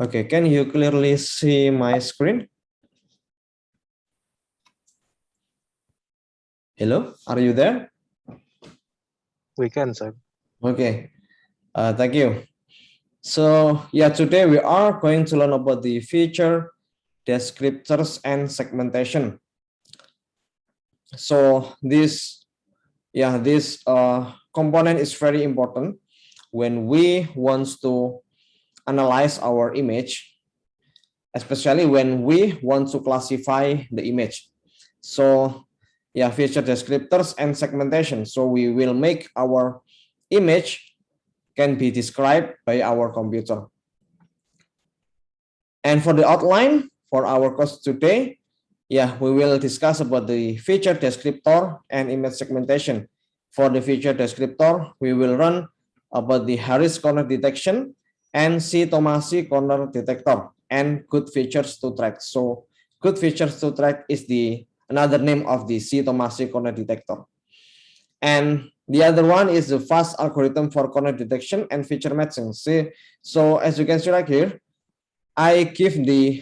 Okay, can you clearly see my screen? Hello, are you there? We can, sir. Okay, thank you. So yeah, today we are going to learn about the feature, descriptors, and segmentation. So this component is very important when we want to analyze our image, especially when we want to classify the image. So yeah, feature descriptors and segmentation. So we will make our image can be described by our computer. And for the outline for our course today, yeah, we will discuss about the feature descriptor and image segmentation. For the feature descriptor, we will run about the Harris corner detection and C-Tomasi corner detector and good features to track. So good features to track is the another name of the C-Tomasi corner detector. And the other one is the fast algorithm for corner detection and feature matching. See, so as you can see right here, I give the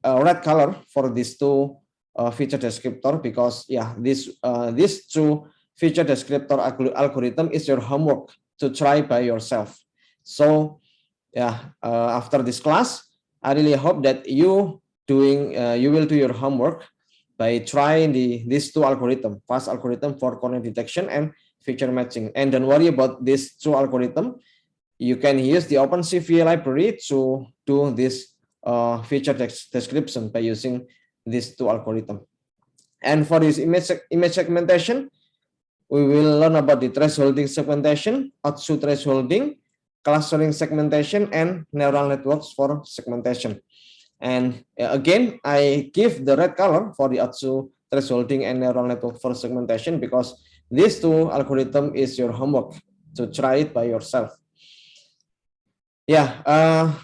red color for these two feature descriptor because yeah, these two feature descriptor algorithm is your homework to try by yourself. So yeah, after this class, I really hope that you will do your homework by trying these two algorithm, fast algorithm for corner detection and feature matching. And don't worry about these two algorithm. You can use the OpenCV library to do this feature description by using these two algorithm. And for this image segmentation, we will learn about the thresholding segmentation, Otsu thresholding, clustering segmentation, and neural networks for segmentation. And again, I give the red color for the Otsu thresholding and neural network for segmentation because these two algorithm is your homework to try it by yourself. Yeah,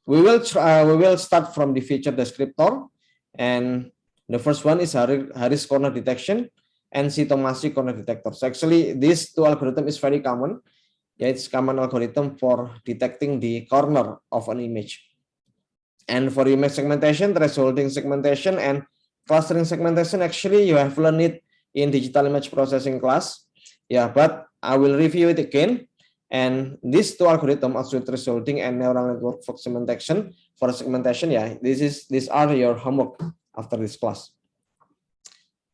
we will start from the feature descriptor, and the first one is Harris corner detection and C-Tomasi corner detector. So actually, these two algorithm is very common. Yeah, it's common algorithm for detecting the corner of an image. And for image segmentation, thresholding segmentation, and clustering segmentation, actually you have learned it in digital image processing class. Yeah, but I will review it again. And these two algorithms, also thresholding and neural network for segmentation, yeah, these are your homework after this class.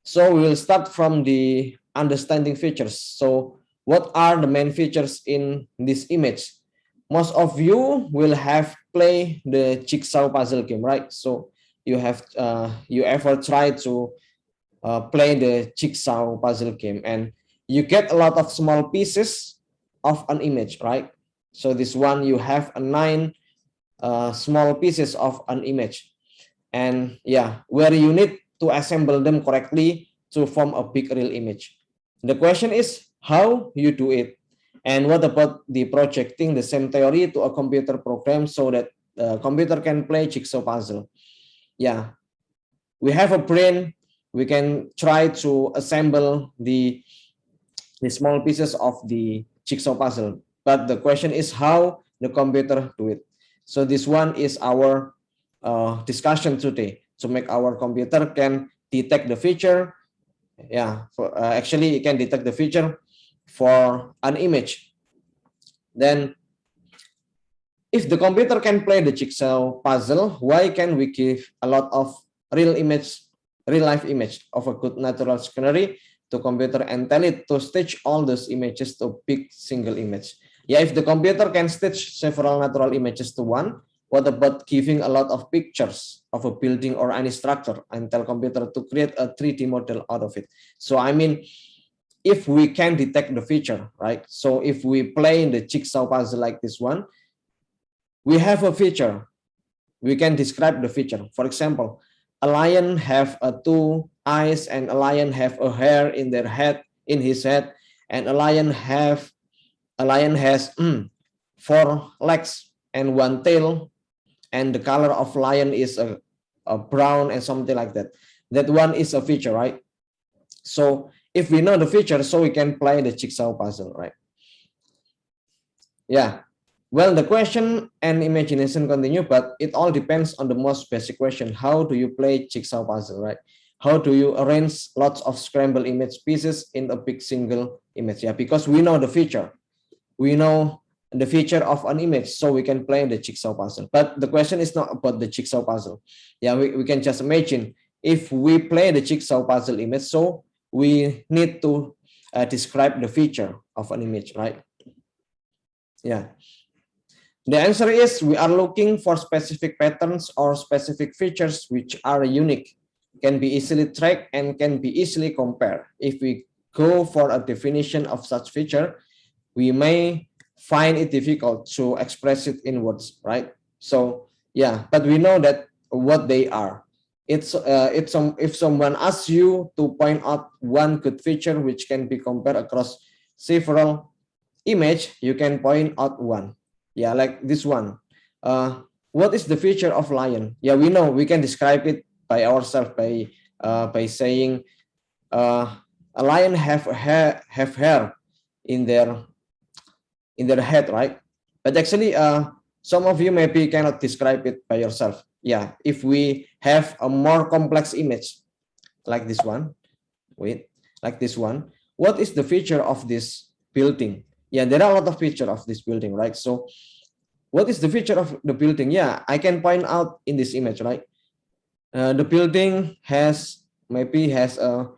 So we will start from the understanding features. So what are the main features in this image? Most of you will have played the jigsaw puzzle game, right? So you have you ever tried to play the jigsaw puzzle game, and you get a lot of small pieces of an image, right? So this one you have a 9 small pieces of an image, and yeah, where you need to assemble them correctly to form a big real image. The question is how you do it, and what about the projecting the same theory to a computer program so that the computer can play jigsaw puzzle. Yeah, we have a brain, we can try to assemble the small pieces of the jigsaw puzzle, but the question is how the computer do it. So this one is our discussion today, to make our computer can detect the feature. Yeah, actually it can detect the feature for an image. Then if the computer can play the jigsaw puzzle, why can we give a lot of real life image of a good natural scenery to computer and tell it to stitch all those images to a big single image? Yeah, if the computer can stitch several natural images to one, what about giving a lot of pictures of a building or any structure and tell computer to create a 3D model out of it? So I mean, if we can detect the feature, right? So if we play in the jigsaw puzzle like this one, we have a feature. We can describe the feature. For example, a lion have two eyes, and a lion have a hair in their head, in his head, and a lion has 4 legs and 1 tail, and the color of lion is a brown and something like that. That one is a feature, right? So if we know the feature, so we can play the jigsaw puzzle, right? Yeah. Well, the question and imagination continue, but it all depends on the most basic question. How do you play jigsaw puzzle, right? How do you arrange lots of scrambled image pieces in a big single image? Yeah, because we know the feature. We know the feature of an image, so we can play the jigsaw puzzle. But the question is not about the jigsaw puzzle. Yeah, we can just imagine if we play the jigsaw puzzle image, so we need to describe the feature of an image, right? Yeah. The answer is we are looking for specific patterns or specific features which are unique, can be easily tracked, and can be easily compared. If we go for a definition of such feature, we may find it difficult to express it in words, right? So yeah, but we know that what they are. If someone asks you to point out one good feature which can be compared across several image, you can point out one. Yeah, like this one. What is the feature of lion? Yeah, we know we can describe it by ourselves by saying a lion have hair in their head, right? But actually, some of you maybe cannot describe it by yourself. Yeah, if we have a more complex image like this one, wait, like this one, what is the feature of this building? Yeah, there are a lot of features of this building, right? So what is the feature of the building? Yeah, I can point out in this image, right? The building has maybe has a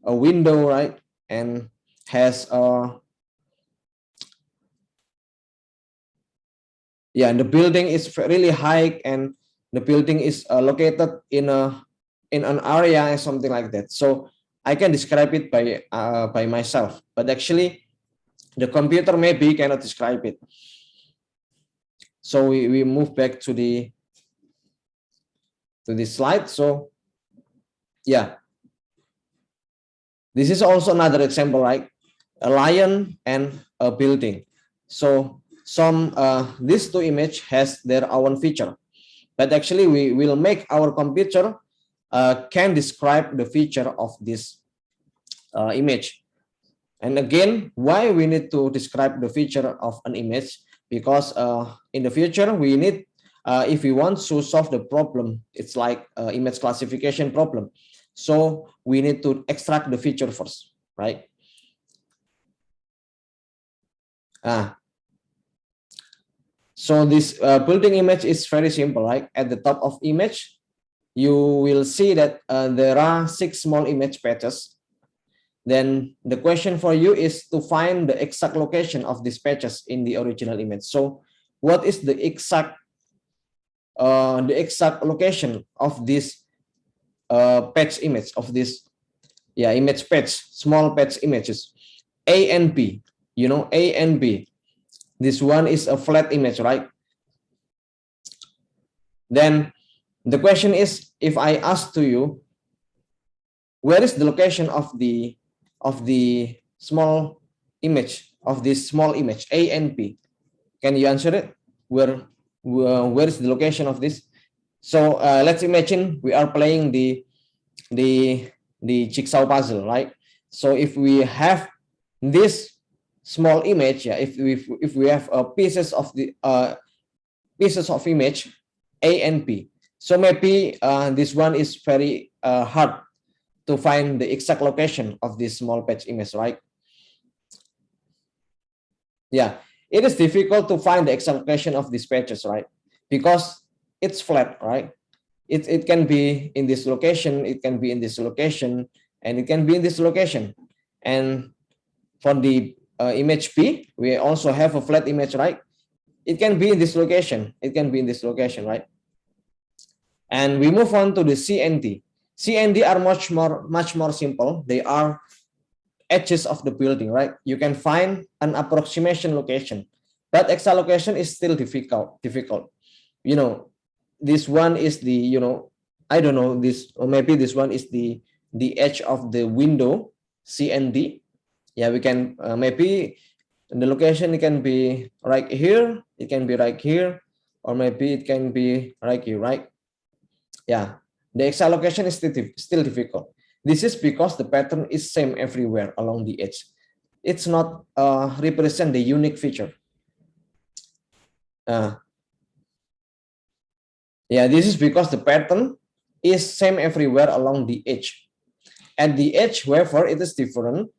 window, right? And has a, yeah, and the building is really high, and the building is located in an area and something like that. So I can describe it by myself, but actually the computer maybe cannot describe it. So we move back to the slide. So yeah, this is also another example, right? A lion and a building. So these two image has their own feature, but actually we will make our computer can describe the feature of this image. And again, why we need to describe the feature of an image? Because in the future we need, if we want to solve the problem, it's like image classification problem. So we need to extract the feature first, right? So this building image is very simple, right? At the top of image, you will see that there are 6 small image patches. Then the question for you is to find the exact location of these patches in the original image. So what is the exact location of this patch image, of this image patch, small patch images? A and B, you know, A and B. This one is a flat image, right? Then the question is, if I ask to you, where is the location of the small image, of this small image A and B? Can you answer it? Where is the location of this? So let's imagine we are playing the jigsaw puzzle, right? So if we have this small image, yeah, if we have pieces of image A and B, so maybe this one is very hard to find the exact location of this small patch image, right? Yeah, it is difficult to find the exact location of these patches, right? Because it's flat, right? It can be in this location, it can be in this location, and it can be in this location. And for the image B, we also have a flat image, right? It can be in this location, it can be in this location, right? And we move on to the C and D. C and D are much more simple. They are edges of the building, right? You can find an approximation location, but exact location is still difficult. You know, this one is the, you know, I don't know, this, or maybe this one is the edge of the window, C and D. Yeah, we can maybe the location, it can be right here, it can be right here, or maybe it can be right here, right? Yeah, the exact location is still difficult. This is because the pattern is same everywhere along the edge. It's not represent the unique feature. Yeah, this is because the pattern is same everywhere along the edge. At the edge, however, it is different.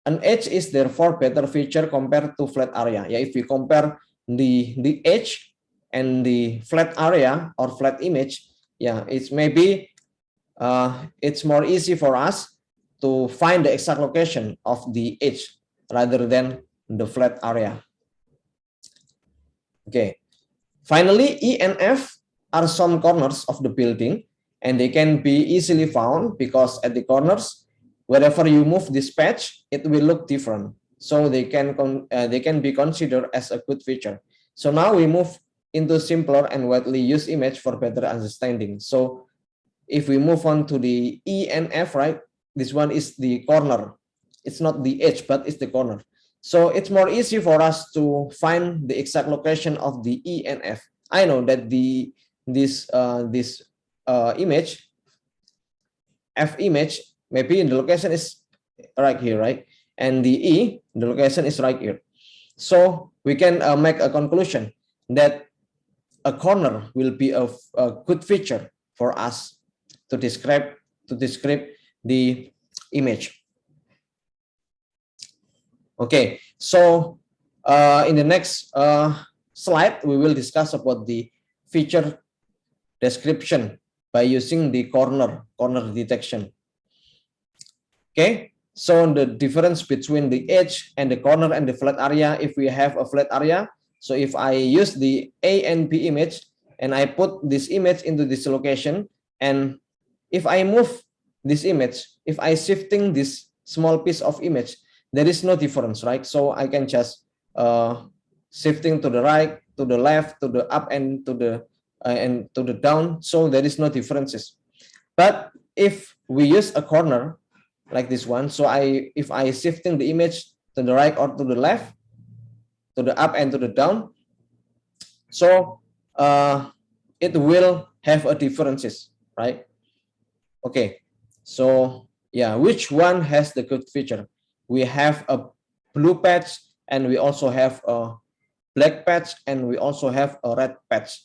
An edge is therefore better feature compared to flat area. Yeah, if we compare the edge and the flat area or flat image, yeah, it's maybe it's more easy for us to find the exact location of the edge rather than the flat area. Okay. Finally, E and F are some corners of the building, and they can be easily found because at the corners, wherever you move this patch, it will look different. So they can be considered as a good feature. So now we move into simpler and widely used image for better understanding. So if we move on to the E and F, right, this one is the corner. It's not the edge, but it's the corner. So it's more easy for us to find the exact location of the E and F. I know that this image, F image, maybe the location is right here, right? And the E, the location is right here. So we can make a conclusion that a corner will be a good feature for us to describe the image. Okay, so in the next slide, we will discuss about the feature description by using the corner detection. Okay, so the difference between the edge and the corner and the flat area, if we have a flat area, so if I use the A and B image and I put this image into this location, and if I move this image, if I shifting this small piece of image, there is no difference, right? So I can just shifting to the right, to the left, to the up, and to the down. So there is no differences. But if we use a corner like this one, so if I shifting the image to the right or to the left, to the up and to the down, so it will have a differences, right? Okay, so yeah, which one has the good feature? We have a blue patch, and we also have a black patch, and we also have a red patch.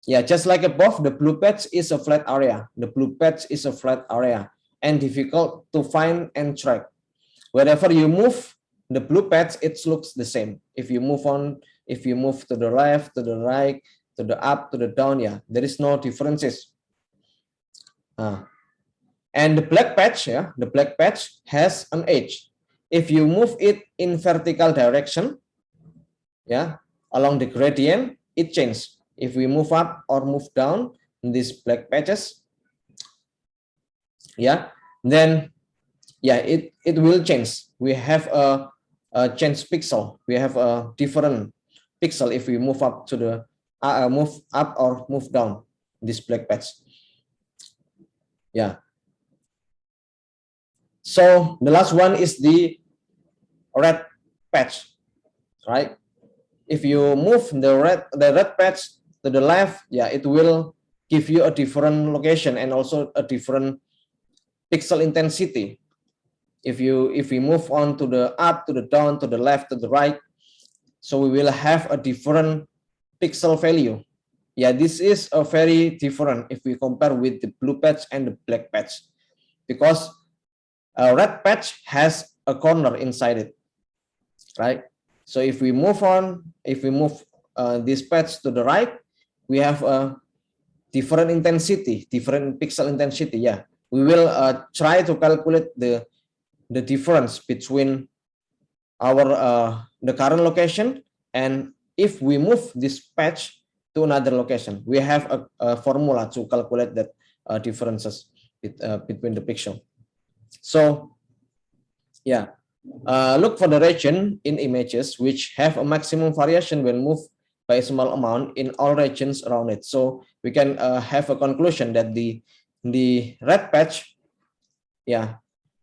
Yeah, just like above, the blue patch is a flat area. The blue patch is a flat area and difficult to find and track. Wherever you move the blue patch, it looks the same. If you move to the left, to the right, to the up, to the down, yeah, there is no differences. And the black patch, yeah, the black patch has an edge. If you move it in vertical direction, yeah, along the gradient, it changes. If we move up or move down these black patches, yeah, then yeah, it will change. We have a change pixel. We have a different pixel if we move up to the move up or move down this black patch. Yeah. So the last one is the red patch, right? If you move the red patch to the left, yeah, it will give you a different location and also a different pixel intensity. If we move on to the up, to the down, to the left, to the right, so we will have a different pixel value. Yeah, this is a very different if we compare with the blue patch and the black patch, because a red patch has a corner inside it, right? So if we move this patch to the right, we have a different intensity, different pixel intensity. Yeah, we will try to calculate the difference between our the current location, and if we move this patch to another location, we have a formula to calculate that differences between the pixel. So yeah, look for the region in images which have a maximum variation when moved by a small amount in all regions around it. So we can have a conclusion that the red patch, yeah,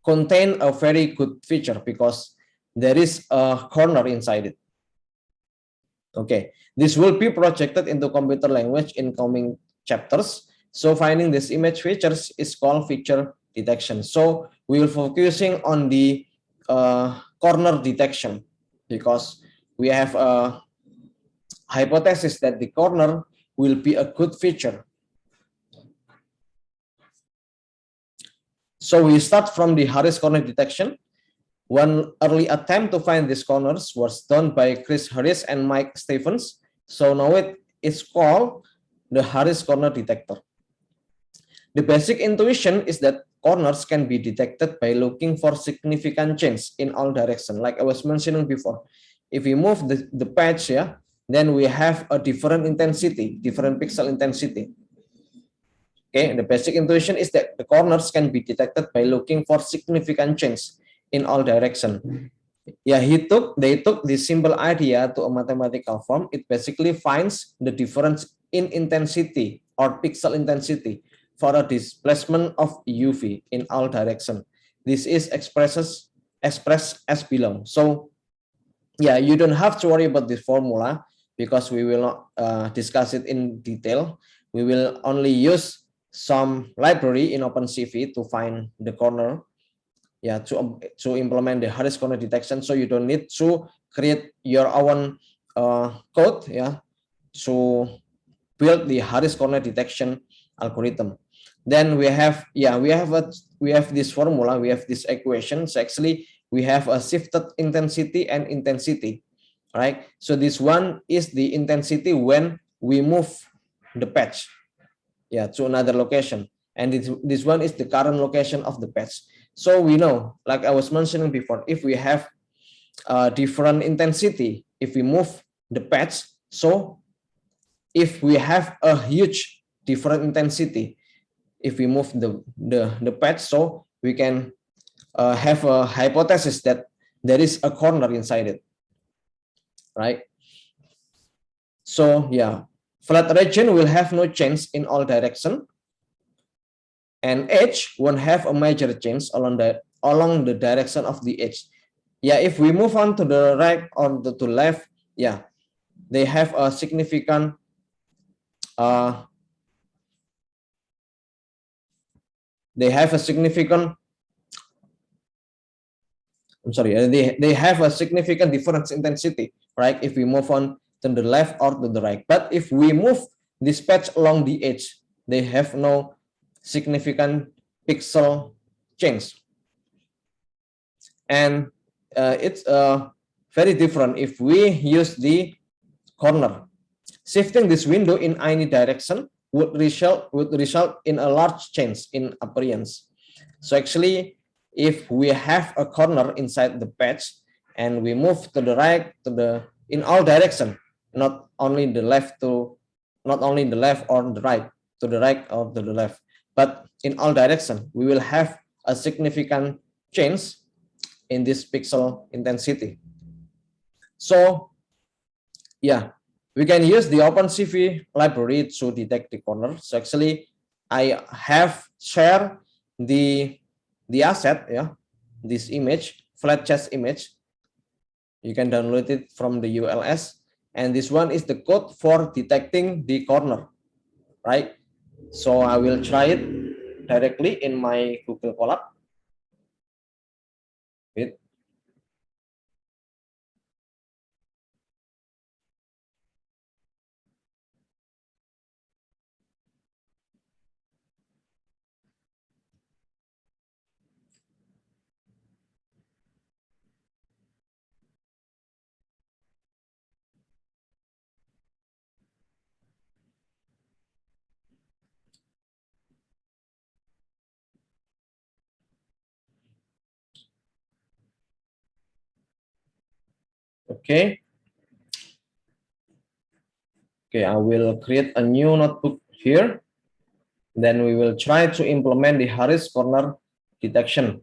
contain a very good feature because there is a corner inside it. Okay, this will be projected into computer language in coming chapters. So finding this image features is called feature detection. So we will focusing on the corner detection because we have hypothesis that the corner will be a good feature. So we start from the Harris corner detection. One early attempt to find these corners was done by Chris Harris and Mike Stevens. So now it is called the Harris corner detector. The basic intuition is that corners can be detected by looking for significant change in all directions. Like I was mentioning before, if we move the patch, then we have a different intensity, different pixel intensity. Okay, the basic intuition is that the corners can be detected by looking for significant change in all directions. Yeah, they took this simple idea to a mathematical form. It basically finds the difference in intensity or pixel intensity for a displacement of UV in all directions. This is expressed as below. So yeah, you don't have to worry about this formula because we will not discuss it in detail. We will only use some library in OpenCV to find the corner, to implement the Harris corner detection. So you don't need to create your own code, to build the Harris corner detection algorithm. Then we have this formula, we have this equation. So actually we have a shifted intensity and intensity, right? So this one is the intensity when we move the patch, to another location, and this one is the current location of the patch. So we know, like I was mentioning before, if we have a different intensity, if we move the patch, so if we have a huge different intensity, if we move the patch, so we can have a hypothesis that there is a corner inside it, right? So flat region will have no change in all direction, and edge won't have a major change along the direction of the edge. If we move on to the right or to left, they have a significant they have a significant difference intensity, right? If we move on to the left or to the right. But if we move this patch along the edge, they have no significant pixel change. And it's very different if we use the corner. Shifting this window in any direction would result in a large change in appearance. So actually, if we have a corner inside the patch and we move to the right, in all direction, not only the left or the right, to the right or to the left, but in all direction, we will have a significant change in this pixel intensity. So we can use the OpenCV library to detect the corner. So actually, I have shared the asset, this image, flat chest image. You can download it from the ULS, and this one is the code for detecting the corner, right? So I will try it directly in my Google Colab. Wait. Okay. Okay, I will create a new notebook here. Then we will try to implement the Harris corner detection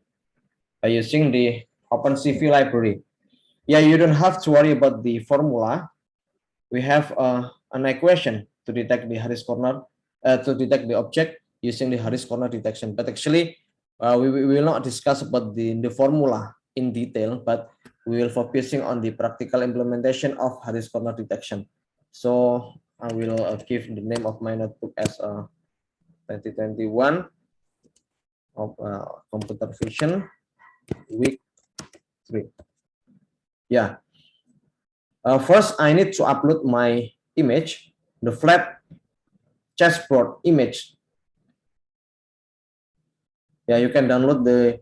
by using the OpenCV library. You don't have to worry about the formula. We have an equation to detect the Harris corner, to detect the object using the Harris corner detection. But actually, we will not discuss about the formula in detail, but we will focusing on the practical implementation of Harris corner detection. So I will give the name of my notebook as 2021 of computer vision week 3. First I need to upload my image, the flat chessboard image. Yeah, you can download the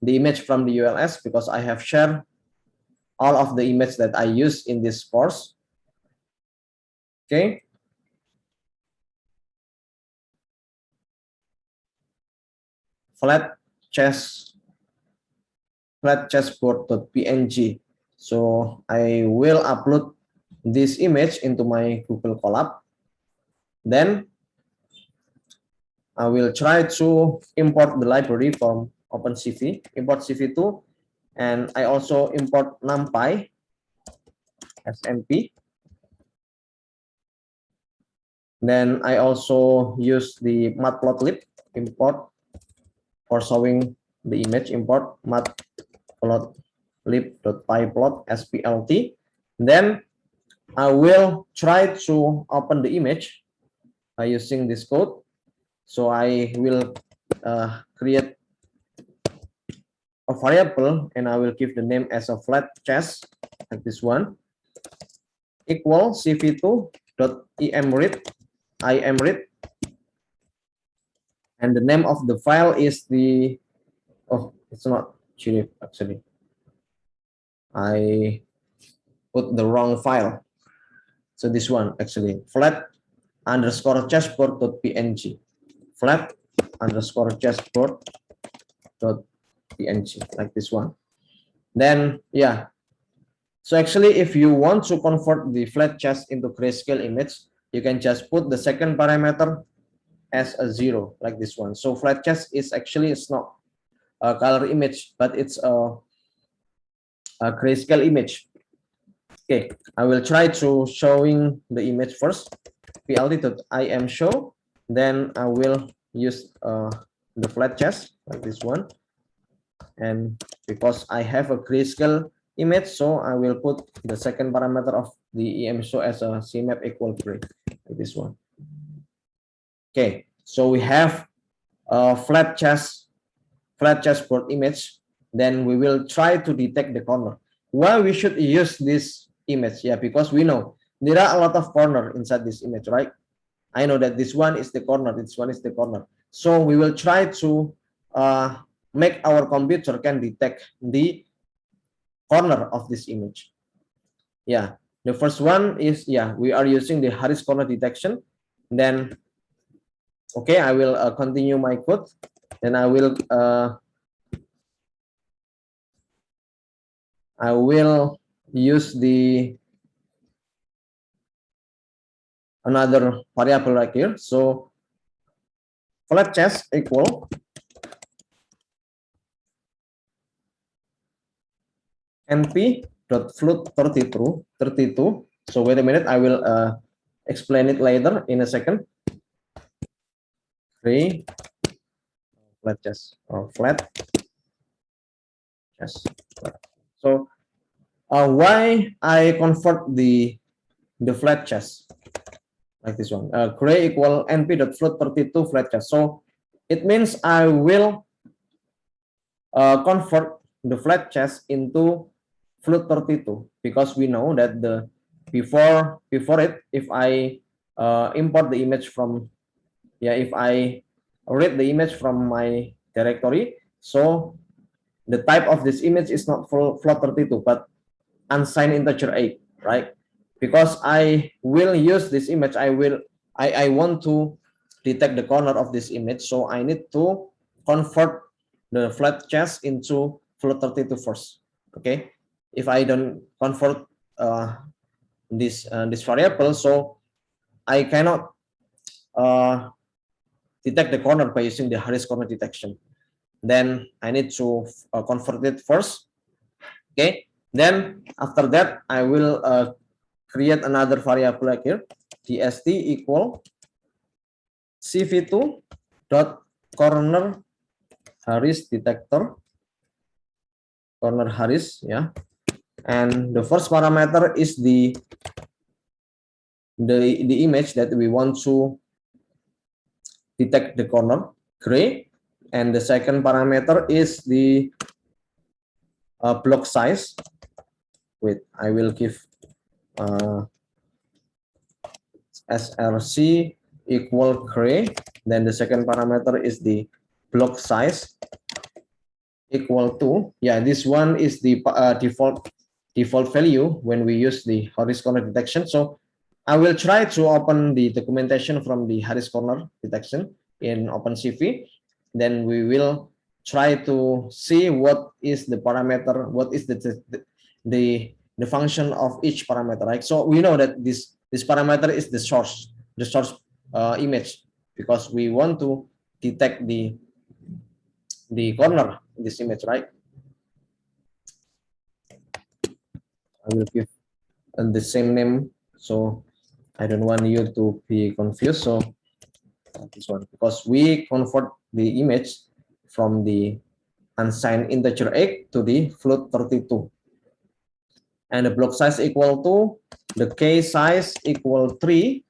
image from the ULS, because I have shared all of the image that I use in this course. Okay. Flat chessboard.png. So I will upload this image into my Google Colab. Then I will try to import the library from OpenCV, import CV2, and I also import NumPy SNP. Then I also use the matplotlib import for showing the image, import matplotlib.pyplot splt. Then I will try to open the image by using this code. So I will create a variable, and I will give the name as a flat chess, like this one, equal cv2.imread, and the name of the file is the, oh, it's not chirif actually. I put the wrong file. So this one actually, flat underscore chessboard.png, flat underscore chessboard.png, like this one. Then yeah, so actually if you want to convert the flat chess into grayscale image, you can just put the second parameter as a 0, like this one. So flat chess is actually, it's not a color image, but it's a grayscale image. Okay, I will try to showing the image first, plt.imshow. Then I will use the flat chess, like this one. And because I have a grayscale image, so I will put the second parameter of the emshow as a cmap equal gray, like this one. Okay, so we have a flat chessboard image. Then we will try to detect the corner. Why we should use this image? Yeah, because we know there are a lot of corner inside this image, right? I know that this one is the corner, this one is the corner. So we will try to make our computer can detect the corner of this image. Yeah, the first one is, yeah, we are using the Harris corner detection. Then okay, I will continue my code. Then I will use the another variable right here. So flat chess equal np.float32. So wait a minute, I will explain it later in a second. Flat chess or flat chess. So why I convert the flat chess like this one? Gray equal np.float32 flat chess. So it means I will convert the flat chess into float32, because we know that the before it, if I import the image from, yeah, if I read the image from my directory, so the type of this image is not float32 but unsigned integer 8, right? Because I will use this image, I want to detect the corner of this image, so I need to convert the flat chess into float32 first. Okay, if I don't convert this variable, so I cannot detect the corner by using the Harris corner detection. Then I need to convert it first. Okay, then after that I will create another variable like here, dst equal cv2 dot corner Harris detector, corner Harris, yeah. And the first parameter is the image that we want to detect the corner, gray, and the second parameter is the block size. Wait, I will give src equal gray. Then the second parameter is the block size equal to, this one is the default value when we use the Harris corner detection. So I will try to open the documentation from the Harris corner detection in OpenCV. Then we will try to see what is the parameter, what is the function of each parameter, right? So we know that this parameter is the source image, because we want to detect the corner in this image, right? I will give the same name, so I don't want you to be confused. So this one, because we convert the image from the unsigned integer 8 to the float 32, and the block size equal to the k size equal 3,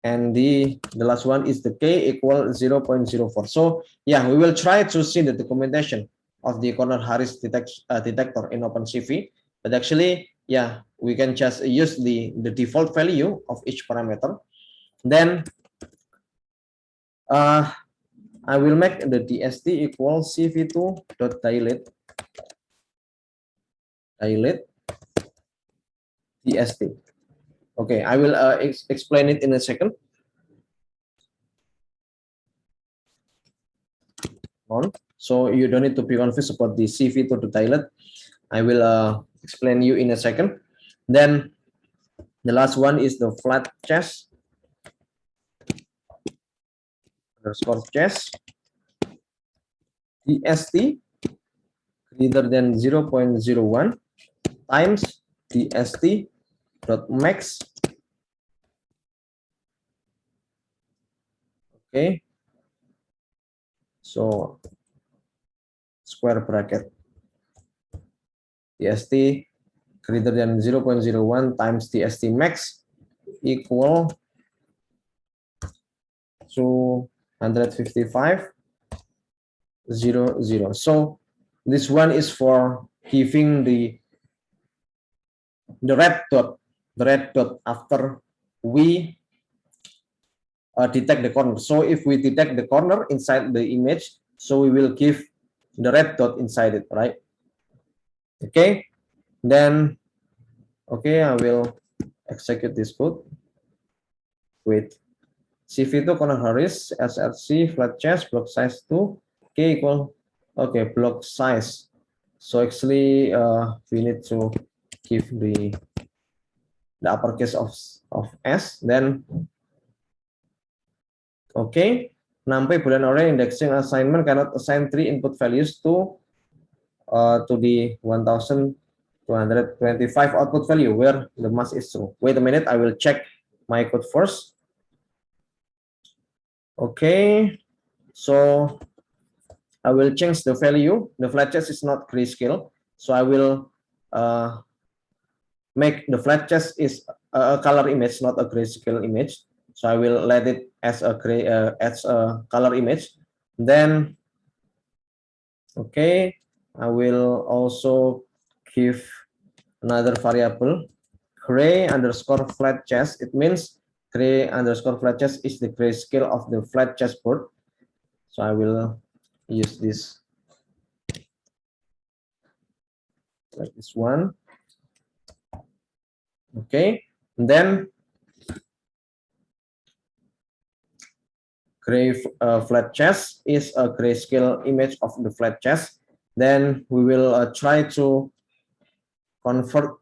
and the last one is the k equal 0.04. So yeah, we will try to see the documentation of the corner Harris detector in OpenCV, but actually, yeah, we can just use the default value of each parameter. Then I will make the DST equal cv2.dilate DST. Okay, I will explain it in a second. So you don't need to be confused about the cv2.dilate. I will explain you in a second. Then the last one is the flat chest underscore chest DST greater than 0.01 times DST dot max. Okay, so square bracket DST greater than 0.01 times DST max equal 255.00. So this one is for giving the red dot after we detect the corner. So if we detect the corner inside the image, so we will give the red dot inside it, right? Okay, then okay, I will execute this code with cv2 corner Harris src flat chest block size 2 k equal, okay, block size. So actually we need to give the uppercase of s. Then okay, NumPy Boolean array indexing assignment cannot assign 3 input values to the 1225 output value where the mass is true. Wait a minute, I will check my code first. Okay, so I will change the value. The flat chest is not grayscale, so I will make the flat chest is a color image, not a grayscale image. So I will let it as a color image. Then okay, I will also give another variable gray underscore flat chest. It means gray underscore flat chest is the grayscale of the flat chessboard. So I will use this like this one. Okay, and then gray flat chest is a grayscale image of the flat chest. Then we will try to convert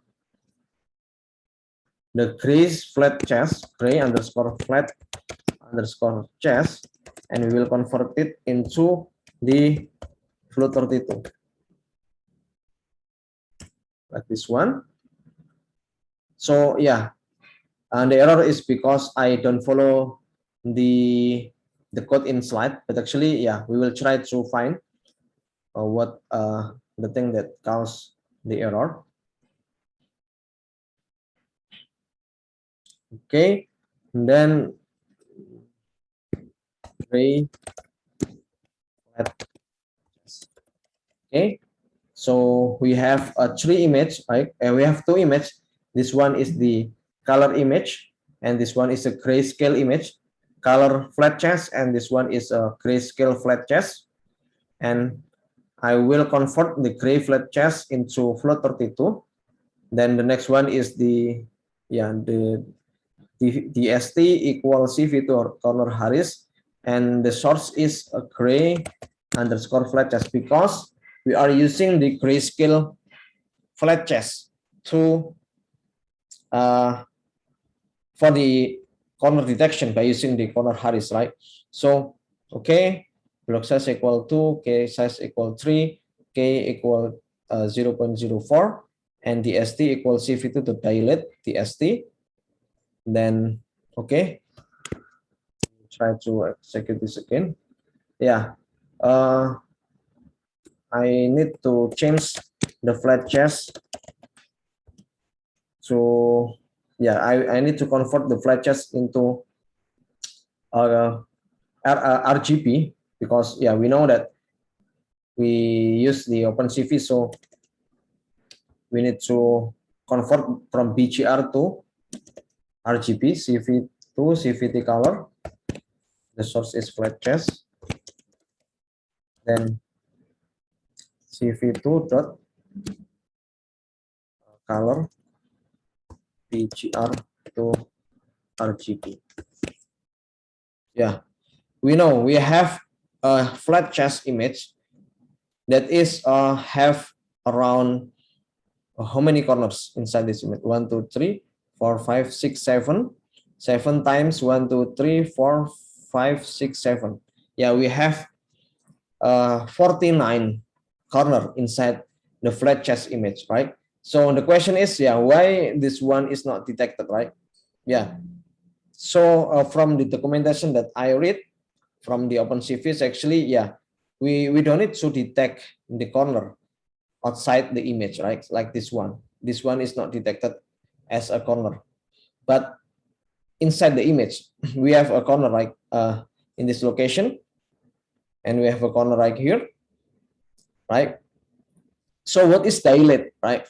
the gray flat chest, gray underscore flat underscore chest, and we will convert it into the float 32 like this one. So yeah, and the error is because I don't follow the code in slide, but actually yeah, we will try to find what the thing that caused the error. Okay, and then gray flat. Okay, so we have a 3 image, right? And we have 2 images. This one is the color image, and this one is a grayscale image, color flat chest, and this one is a grayscale flat chest. And I will convert the gray flat chest into float 32. Then the next one is the DST equals CV2 corner Harris, and the source is a gray underscore flat chest because we are using the grayscale flat chest to for the corner detection by using the corner Harris, right? So, okay, block size equal 2, K size equal 3, K equal 0.04, and DST equals CV2 to dilate DST. Then, okay, try to execute this again. Yeah, I need to change the flat chest to, I need to convert the flat chest into RGB because we know that we use the OpenCV, so we need to convert from BGR to RGB, CV to CVT color. The source is flat chest, then CV2 dot color BGR to RGB. Yeah, we know we have a flat chest image that is have around how many corners inside this image? 1, 2, 3, 4, 5, 6, 7. 7 times 1, 2, 3, 4, 5, 6, 7. Yeah, we have 49 corner inside the flat chest image, right? So the question is, why this one is not detected, right? Yeah. So from the documentation that I read from the OpenCV, actually, we don't need to detect the corner outside the image, right? Like this one. This one is not detected as a corner, but inside the image, we have a corner right in this location, and we have a corner right here, right? So what is dilate, right?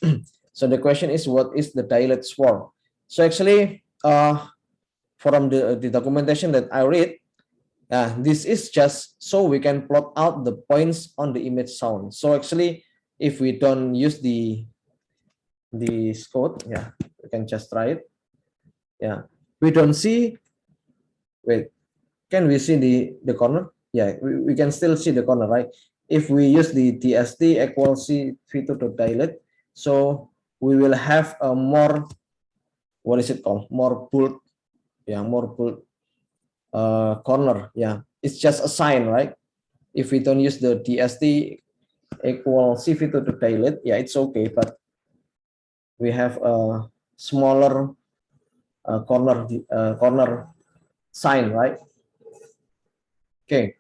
So the question is, what is the dilate for? So actually, from the documentation that I read, this is just so we can plot out the points on the image sound. So actually, if we don't use the code, we can just try it. We don't see. Wait, can we see the corner? Yeah, we can still see the corner, right? If we use the DST equals CV2 to dilate, so we will have a more, what is it called? More bold, more bold corner. Yeah, it's just a sign, right? If we don't use the DST equals CV2 to dilate, it's okay, but we have a smaller corner sign, right? Okay.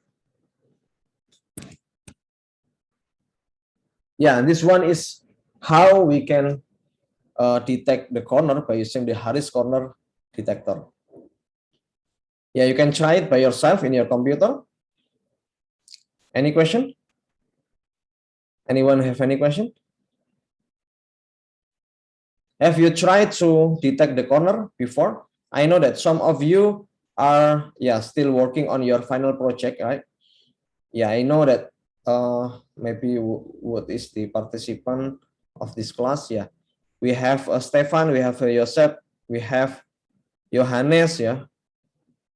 Yeah, this one is how we can detect the corner by using the Harris corner detector. Yeah, you can try it by yourself in your computer. Any question? Anyone have any question? Have you tried to detect the corner before? I know that some of you are still working on your final project, right? Yeah, I know that maybe what is the participant of this class? Yeah, we have Stefan, we have Josep, we have Johannes. Yeah,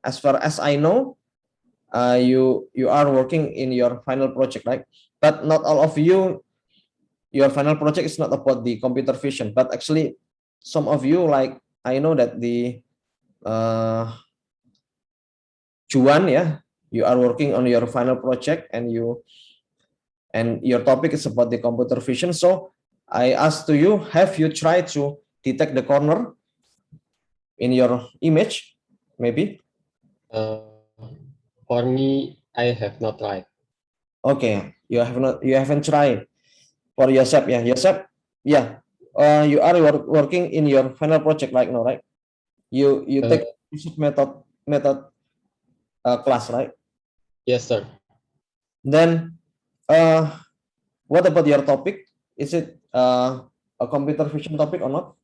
as far as I know, you are working in your final project, right? But not all of you, your final project is not about the computer vision, but actually some of you, like I know that the Juan, you are working on your final project, and your topic is about the computer vision. So I ask to you, have you tried to detect the corner in your image? Maybe. For me, I have not tried. Okay, you haven't tried. For Yosep, Yosep, you are working in your final project right now, right? You take method class, right? Yes, sir. Then what about your topic? Is it a computer vision topic or not?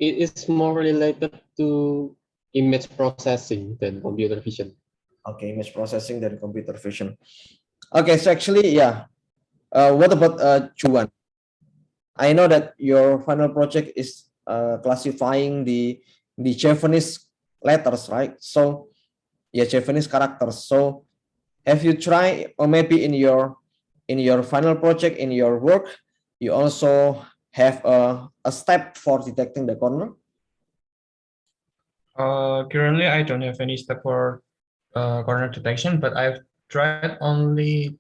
it is more related to image processing than computer vision. Okay, image processing than computer vision. Okay, so actually, yeah. What about Chuan? I know that your final project is classifying the Japanese letters, right? So yeah, Japanese characters. So have you tried, or maybe in your final project, in your work, you also have a step for detecting the corner? Currently, I don't have any step for corner detection, but I've tried only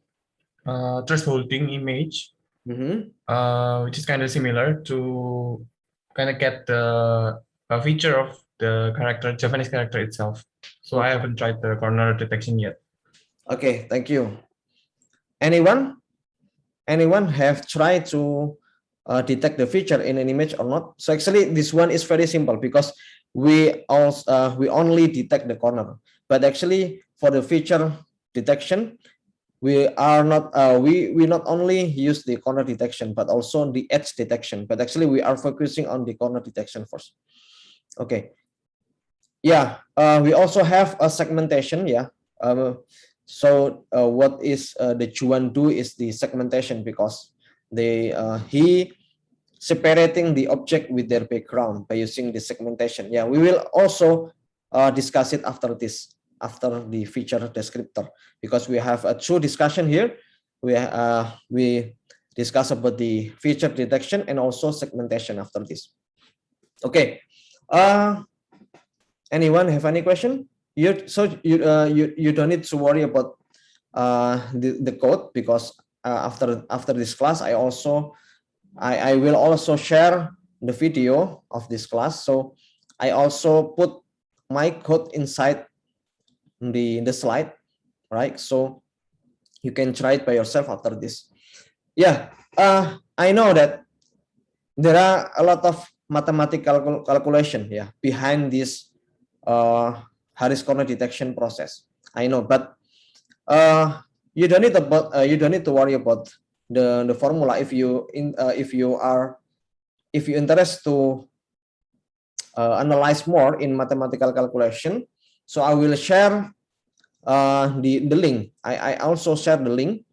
thresholding image, which is kind of similar to kind of get the feature of the character, Japanese character itself. So I haven't tried the corner detection yet. Okay, thank you. Anyone have tried to detect the feature in an image or not? So actually, this one is very simple because we only detect the corner, but actually for the feature detection, we are not we not only use the corner detection but also the edge detection, but actually we are focusing on the corner detection first. Okay, yeah, we also have a segmentation. Yeah, so what is the Chuan do is the segmentation, because he separating the object with their background by using the segmentation. Yeah, we will also discuss it after this, after the feature descriptor, because we have a true discussion here. We discuss about the feature detection and also segmentation after this. Okay, anyone have any question? You don't need to worry about the code, because after this class I will also share the video of this class. So I also put my code inside the slide, right? So you can try it by yourself after this. Yeah, I know that there are a lot of mathematical calculation, yeah, behind this Harris corner detection process. I know, but you don't need to worry about the formula if you interest to analyze more in mathematical calculation. So I will share the link. I also share the link.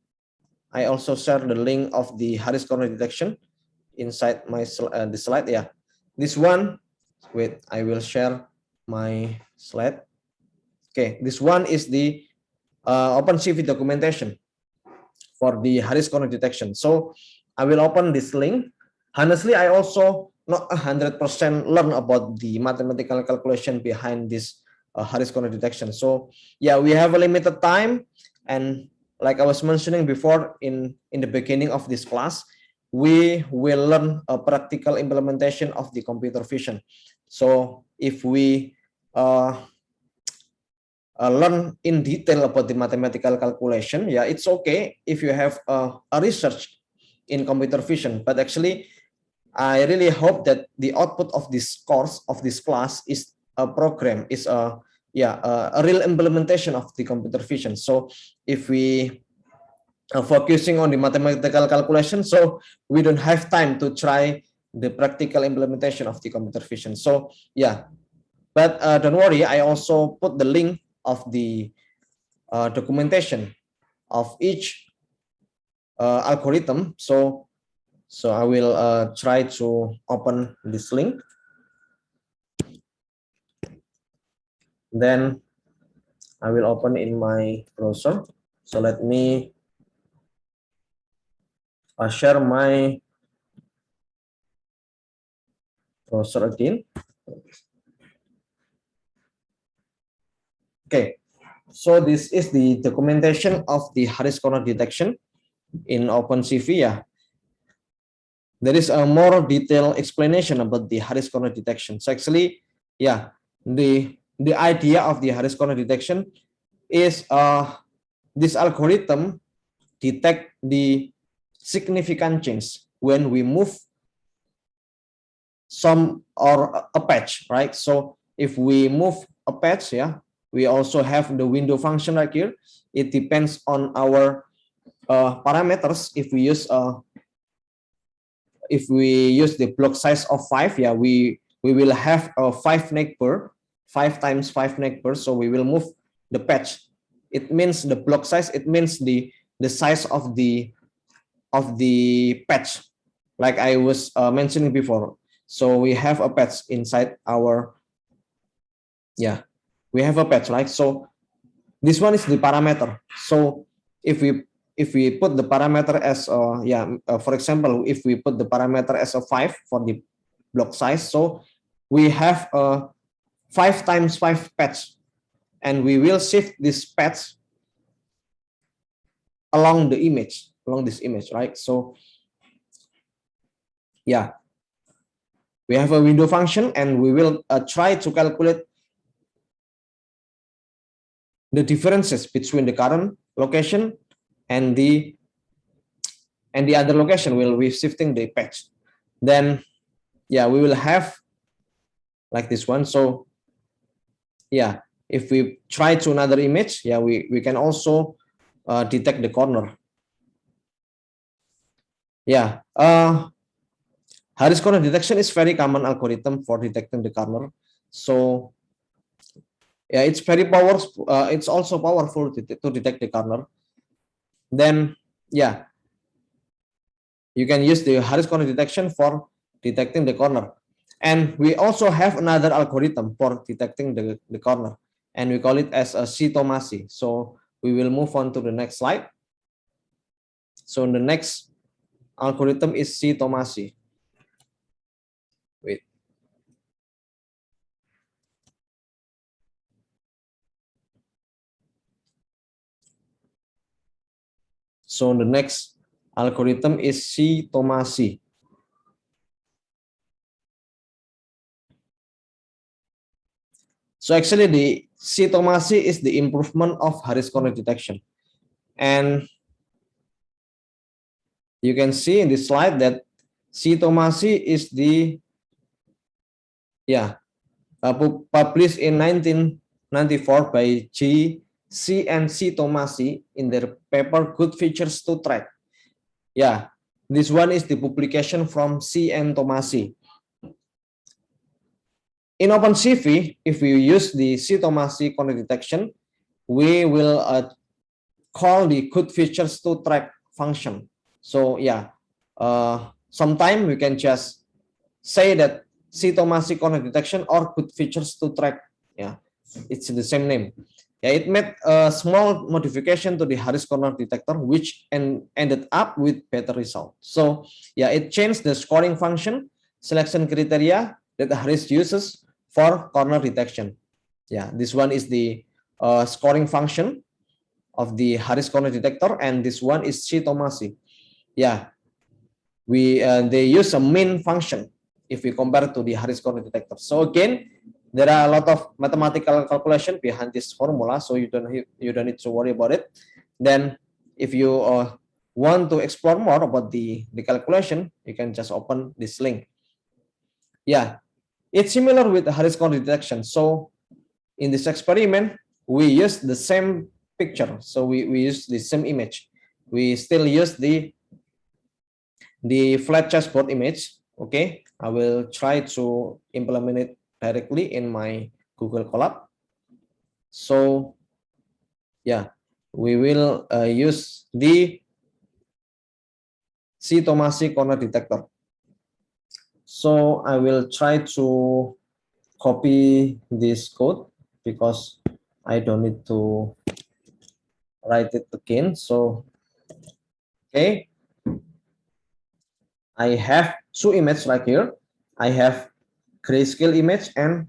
I also share the link of the Harris corner detection inside my the slide. Yeah, this one. Wait, I will share my slide. Okay, this one is the OpenCV documentation for the Harris corner detection. So I will open this link. Honestly, I also not 100% learn about the mathematical calculation behind this Harris corner detection. So yeah, we have a limited time, and like I was mentioning before in the beginning of this class, we will learn a practical implementation of the computer vision. So if we learn in detail about the mathematical calculation, yeah, it's okay if you have a research in computer vision, but actually I really hope that the output of this course, of this class, is a program, is a real implementation of the computer vision. So if we are focusing on the mathematical calculation, so we don't have time to try the practical implementation of the computer vision. So yeah, but don't worry, I also put the link of the documentation of each algorithm. So I will try to open this link. Then I will open in my browser. So let me share my browser again. Okay, so this is the documentation of the Harris corner detection in OpenCV. Yeah, there is a more detailed explanation about the Harris corner detection. So actually, yeah, the idea of the Harris corner detection is this algorithm detect the significant change when we move some or a patch, right? So if we move a patch, yeah, we also have the window function right here. It depends on our parameters. If we use the block size of 5, yeah, we we will have a 5 neighbor, 5 times 5 neighbor. So we will move the patch. It means the block size. It means the size of the patch, like I was mentioning before. So we have a patch inside our, we have a patch, right? So this one is the parameter. So if we put the parameter as for example, if we put the parameter as a 5 for the block size, so we have a 5 times 5 patch, and we will shift this patch along the image, along this image, right? So we have a window function, and we will try to calculate the differences between the current location and the other location. Will be shifting the patch. Then we will have like this one. So if we try to another image, we can also detect the corner. Harris corner detection is very common algorithm for detecting the corner. So it's very powerful. It's also powerful to detect the corner. Then you can use the Harris corner detection for detecting the corner. And we also have another algorithm for detecting the corner, and we call it as a C-Tomasi. So we will move on to the next slide. So the next algorithm is C-Tomasi. Wait. So the next algorithm is C-Tomasi. So actually the C-Tomasi is the improvement of Harris corner detection. And you can see in this slide that C-Tomasi is the published in 1994 by G.C. and C-Tomasi in their paper Good Features to Track. This one is the publication from C and Tomasi. In OpenCV, if we use the C-Tomasi corner detection, we will call the Good Features to Track function. So sometime we can just say that C-Tomasi corner detection or Good Features to Track. It's the same name. It made a small modification to the Harris corner detector, which ended up with better result. So it changed the scoring function selection criteria that Harris uses for corner detection. This one is the scoring function of the Harris corner detector, and this one is C-Tomasi. They use a mean function if we compare to the Harris corner detector. So again, there are a lot of mathematical calculation behind this formula, so you don't need to worry about it. Then if you want to explore more about the calculation, you can just open this link. It's similar with the Harris corner detection. So in this experiment, we use the same picture. So we use the same image. We still use the flat chessboard image. Okay, I will try to implement it directly in my Google Colab. So we will use the C-Tomasi corner detector. So I will try to copy this code because I don't need to write it again. So okay, I have two images right here. I have grayscale image and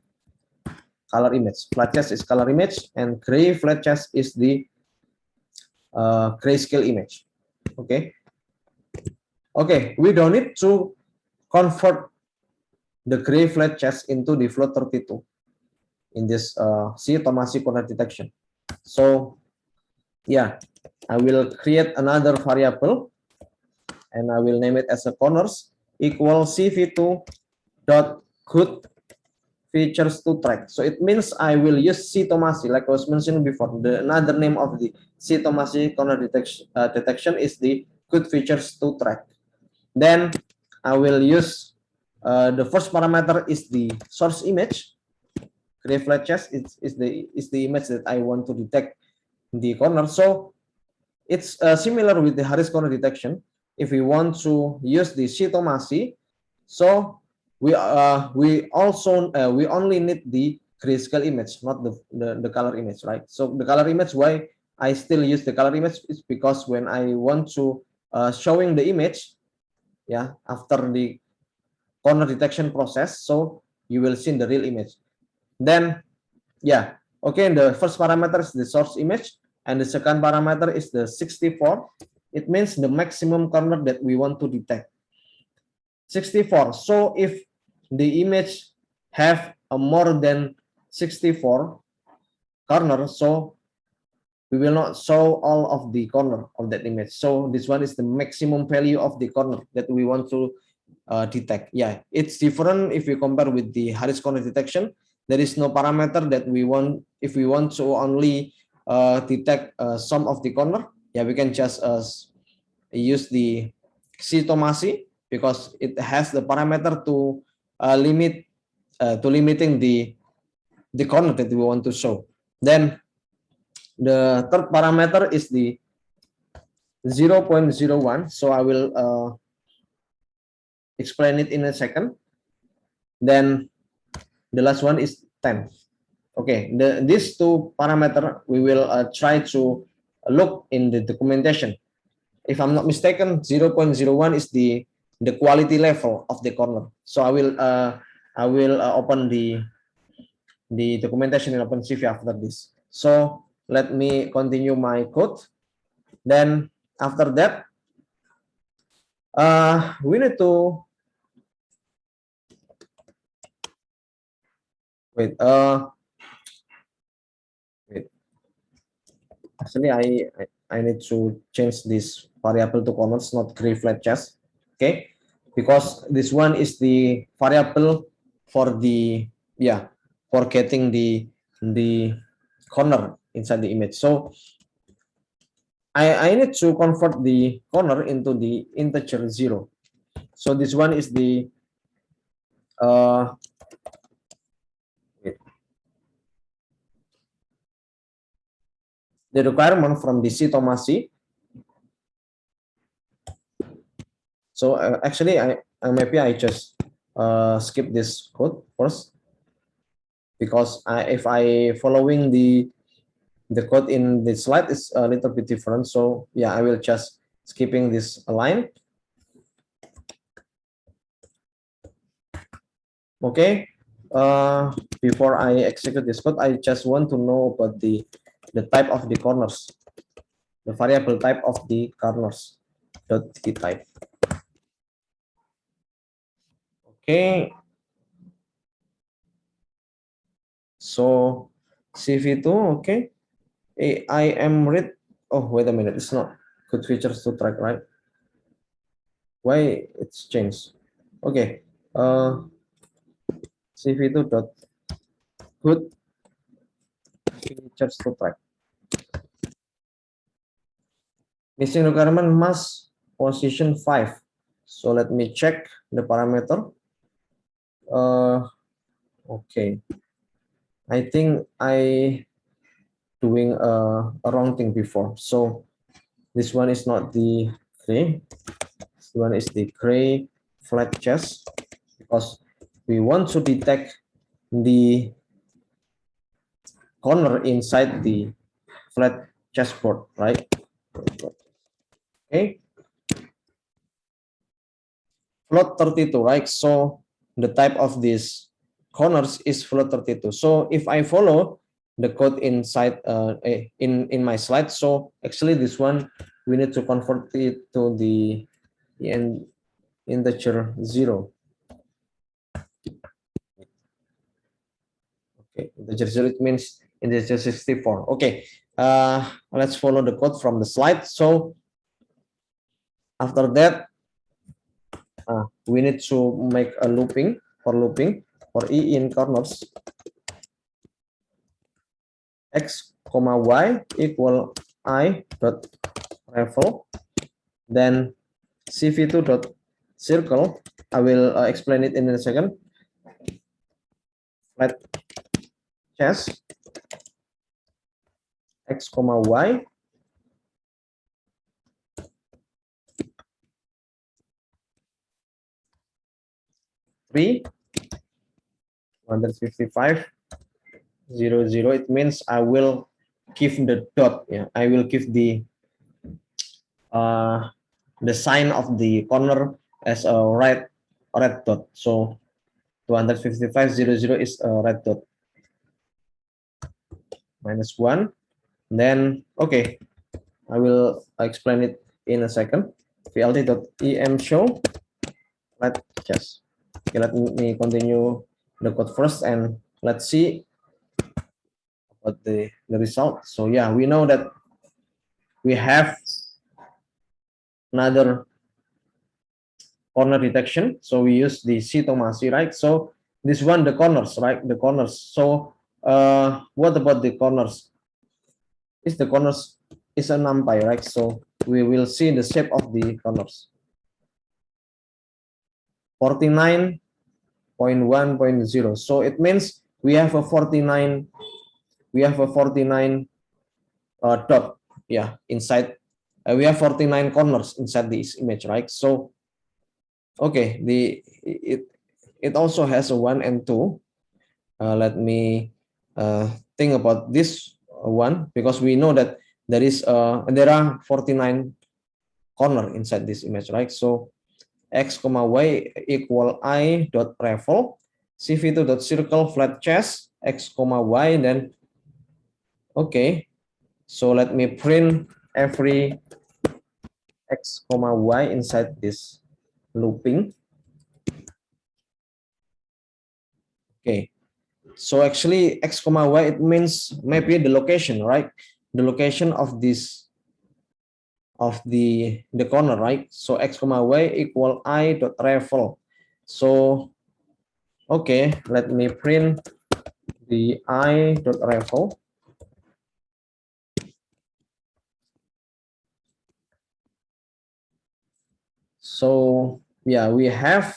color image. Flat chess is color image, and gray flat chess is the grayscale image. Okay, we don't need to convert the gray flat chess into the float 32 in this C-Tomasi corner detection. So I will create another variable, and I will name it as a corners equal CV2 dot good features to track. So it means I will use C-Tomasi, like I was mentioning before. Another name of the C-Tomasi corner detection is the good features to track. Then I will use the first parameter is the source image. Gray flat chest is the image that I want to detect the corner. So it's similar with the Harris corner detection. If we want to use the Shitomasi, so we only need the grayscale image, not the color image, right? So the color image, why I still use the color image is because when I want to showing the image, yeah, after the corner detection process, so you will see the real image. Then, yeah, okay, the first parameter is the source image, and the second parameter is the 64. It means the maximum corner that we want to detect. 64. So if the image have a more than 64 corner, so we will not show all of the corner of that image. So this one is the maximum value of the corner that we want to detect. Yeah, it's different if we compare with the Harris corner detection. There is no parameter that we want. If we want to only detect some of the corner, yeah, we can just use the Shitomasi because it has the parameter to limiting the corner that we want to show. Then the third parameter is the 0.01. So I will explain it in a second. Then the last one is 10. Okay, these two parameter we will try to look in the documentation. If I'm not mistaken, 0.01 is the quality level of the corner. So I will open the documentation in OpenCV after this. So let me continue my code. Then after that, we need to wait. Wait. Actually, I need to change this variable to comments, not gray flat chest. Okay, because this one is the variable for the for getting the corner inside the image. So I need to convert the corner into the integer 0. So this one is the requirement from the Shitomasi. So actually, maybe I just skip this code first because if I following the code in the slide is a little bit different. So yeah, I will just skipping this line. Okay. Before I execute this code, I just want to know about the type of the corners, the variable type of the corners dot key type. Okay. So CV2, okay. I am read. Oh, wait a minute. It's not good features to track, right? Why it's changed? Okay. CV2 dot good features to track. Missing requirement must position 5. So let me check the parameter. Okay. I think I doing a wrong thing before. So this one is not the gray. This one is the gray flat chest because we want to detect the corner inside the flat chessboard, right? Okay. Float 32, right? So the type of this corners is float 32. So if I follow the code inside in my slide, so actually this one we need to convert it to the integer 0. Okay, integer 0 it means integer 64. Okay, let's follow the code from the slide. So after that, we need to make a looping for e in corners x, y equal I dot level, then cv2 dot circle I will explain it in a second. Flat chest x comma y three 155 0 0. It means I will give the dot. Yeah, I will give the sign of the corner as a red dot. So 255 0 0 is a red dot. Minus 1. Then okay, I will explain it in a second. vlt.em show flat chest. Okay, let me continue the code first and let's see what the result. So yeah, we know that we have another corner detection. So we use the C-Tomasi, right? So this one, the corners, right? The corners. So what about the corners? Is the corners is a numpy, right? So we will see the shape of the corners. 49.1.0. So it means we have a 49 dot, yeah, inside. We have 49 corners inside this image, right? So okay, it also has a 1 and 2. Let me think about this one, because we know that there are 49 corner inside this image, right? So x comma y equal I dot ravel cv2 dot circle flat chest x comma y. Then okay, so let me print every x comma y inside this looping. Okay, so actually x comma y, it means maybe the location, right? The location of this of the corner, right? So x comma y equal I dot ravel. So okay, let me print the I dot ravel. So yeah, we have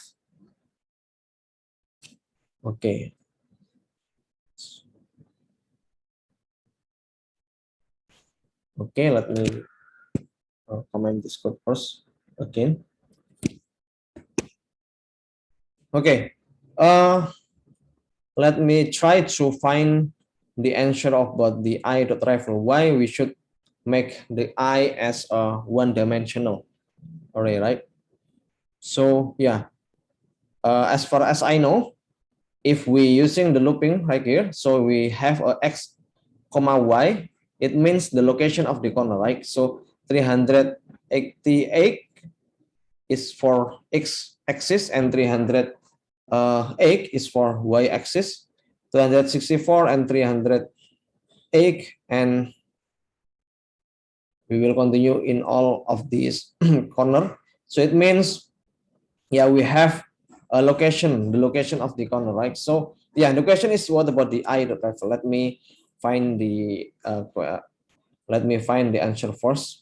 okay. Okay, let me comment this code first again. Okay, let me try to find the answer of about the I dot ravel. Why we should make the I as a one-dimensional array, right? So yeah, as far as I know, if we using the looping right here, so we have a x comma y, it means the location of the corner, right? So 388 is for x axis and 308 is for y axis, 264 and 308, and we will continue in all of these corner. So it means, yeah, we have a location, the location of the corner, right? So yeah, the question is what about the I dot ravel? Let me find the answer first.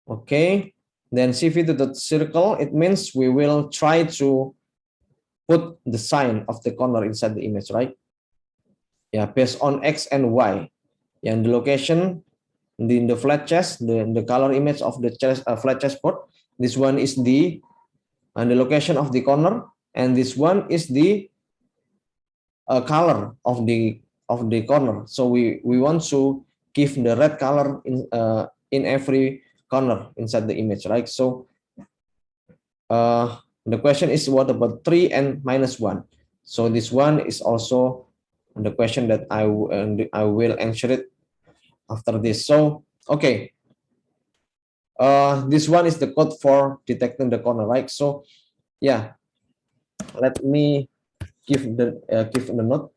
Okay, then cv2 dot circle, it means we will try to put the sign of the corner inside the image, right? Yeah, based on x and y. And the location in the flat chest, the color image of the chest, flat chessboard. This one is the location of the corner, and this one is the color of the corner. So we want to give the red color in every corner inside the image, right? So the question is what about 3 and minus 1? So this one is also the question that I will answer it after this. So okay, this one is the code for detecting the corner, right? So yeah, let me give the note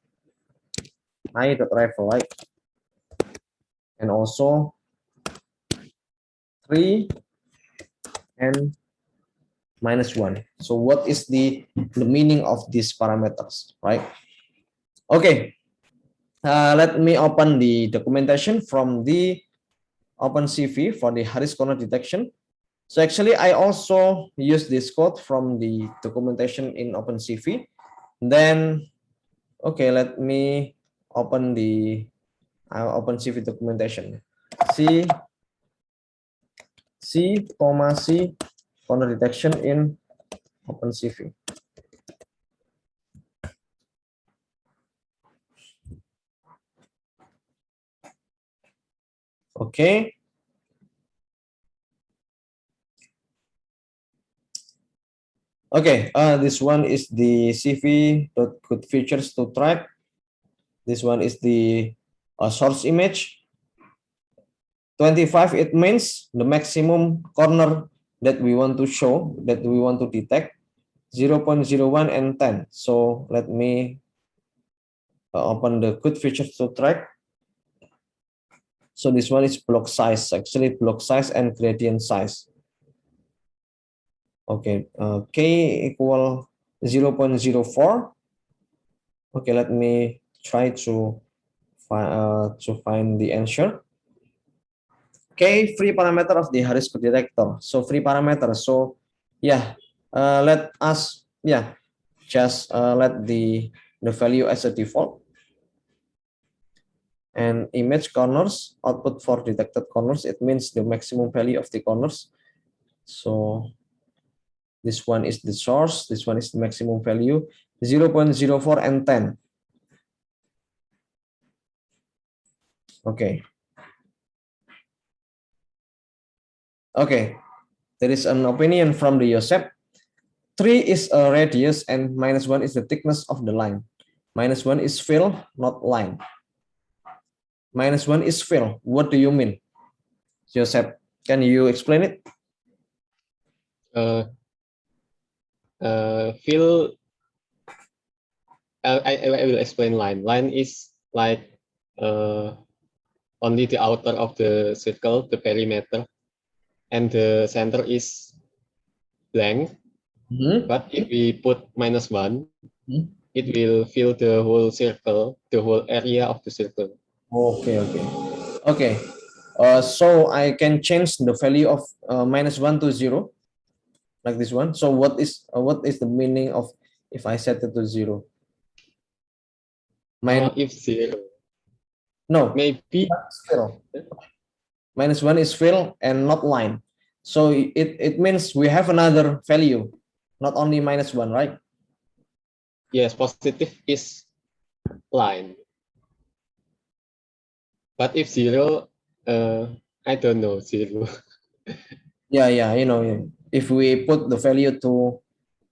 I dot ravel, right? And also 3 and minus 1. So what is the meaning of these parameters, right? Okay, let me open the documentation from the OpenCV for the Harris corner detection. So actually, I also use this code from the documentation in OpenCV. Then, okay, let me open the OpenCV documentation. C, C, corner detection in OpenCV. Okay. Okay, this one is the CV.good features to track. This one is the source image. 25, it means the maximum corner that we want to show, that we want to detect. 0.01 and 10. So let me open the good features to track. So this one is block size, actually block size and gradient size. Okay, K equal 0.04. Okay, let me try to find the answer. K, free parameter of the Harris code detector. So free parameter. So yeah, let us just let the value as a default. And image corners, output for detected corners, it means the maximum value of the corners. So this one is the source, this one is the maximum value, 0.04 and 10. Okay. Okay, there is an opinion from the Joseph. 3 is a radius and -1 is the thickness of the line. -1 is fill, not line. -1 is fill. What do you mean, Joseph? Can you explain it? Fill. I will explain line. Line is like only the outer of the circle, the perimeter, and the center is blank. But if we put -1, it will fill the whole circle, the whole area of the circle. Okay. So I can change the value of -1 to 0, like this one. So what is the meaning of if I set it to 0? If 0, No, maybe fill. -1 is fill and not line. So it means we have another value, not only -1, right? yes, positive is line. But if 0, I don't know 0. Yeah, if we put the value to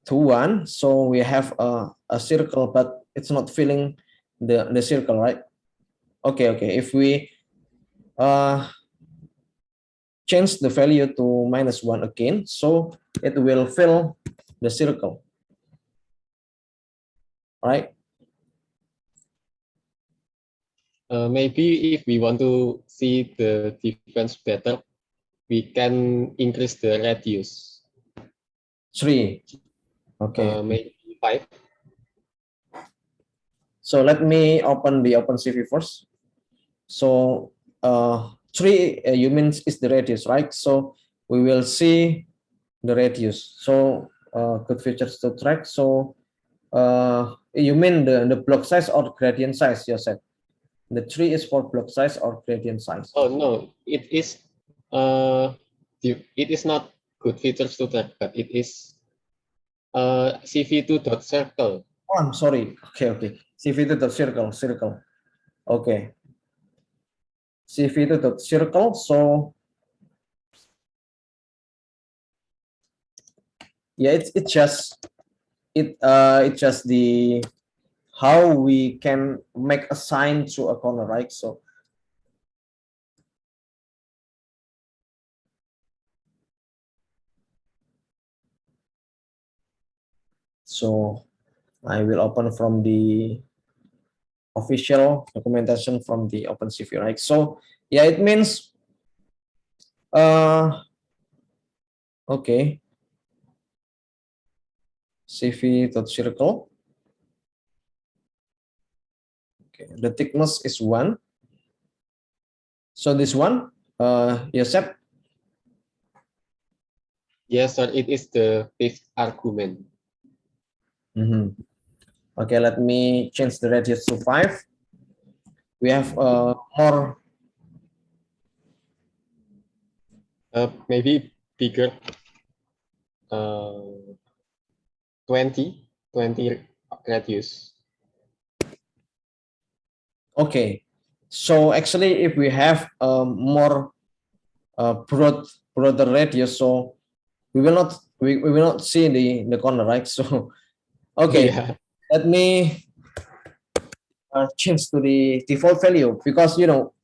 1, so we have a circle, but it's not filling the circle, right? Okay. If we change the value to -1 again, so it will fill the circle, right? Maybe if we want to see the difference better, we can increase the radius. 3. Okay. Maybe 5. So let me open the OpenCV first. So 3 you mean is the radius, right? So we will see the radius. So good features to track. So you mean the block size or gradient size? You said the 3 is for block size or gradient size. Oh no, it is not good features to track, but it is CV2.circle. Oh, I'm sorry. Okay. CV2.circle. Okay. CV2.circle. So yeah, it's just the how we can make a sign to a corner, right? So I will open from the official documentation from the OpenCV, right? So yeah, it means okay, CV.circle. Okay, the thickness is 1. So this one, Joseph, Yes, sir. It is the fifth argument. Okay, let me change the radius to 5. We have more. Maybe bigger. 20 radius. Okay, so actually, if we have more broader radius, so we will not see the corner, right? So okay, Yeah. let me change to the default value, because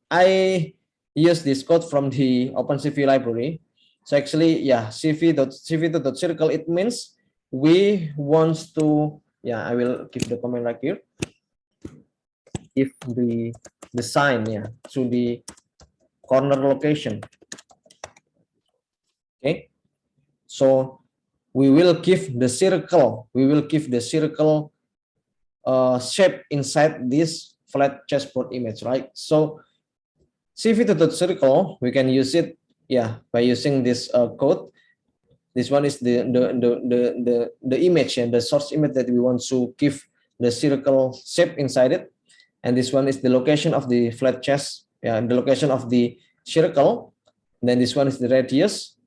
I use this code from the OpenCV library. So actually, yeah, cv.cv2.circle, it means we want to, yeah, I will give the comment right here. If the sign, yeah, to the corner location. Okay, so we will give the circle. Shape inside this flat chessboard image, right? So cv2.circle, we can use it, yeah, by using this code. This one is the image and the source image that we want to give the circle shape inside it, and this one is the location of the flat chess, yeah, the location of the circle. Then this one is the radius,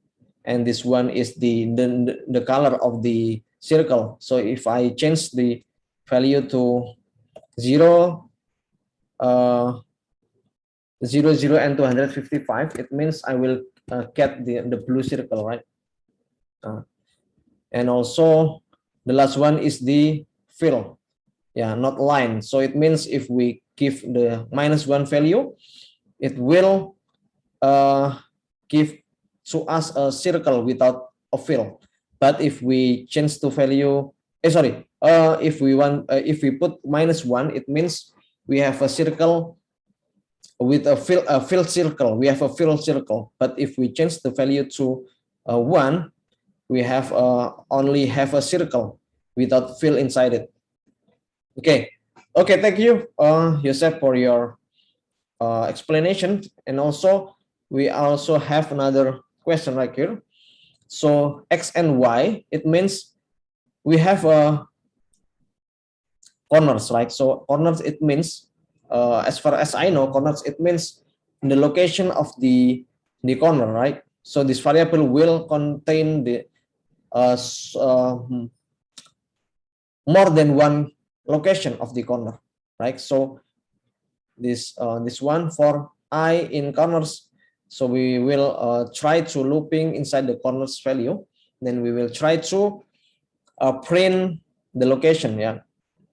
and this one is the color of the circle. So if I change the value to 0, 0, and 255, it means I will get the blue circle, right? And also the last one is the fill, yeah, not line. So it means if we give the -1 value, it will give to us a circle without a fill. But if we change to value, if we put -1, it means we have a circle with a filled circle. We have a filled circle. But if we change the value to 1, we have only have a circle without fill inside it. Okay. Thank you, Joseph, for your explanation. And also, we also have another question right here. So X and Y, it means we have corners, right? So corners, it means, as far as I know, corners, it means the location of the corner, right? So this variable will contain the more than one location of the corner, right? So this one for I in corners. So we will try to looping inside the corners value. Then we will try to print the location, yeah,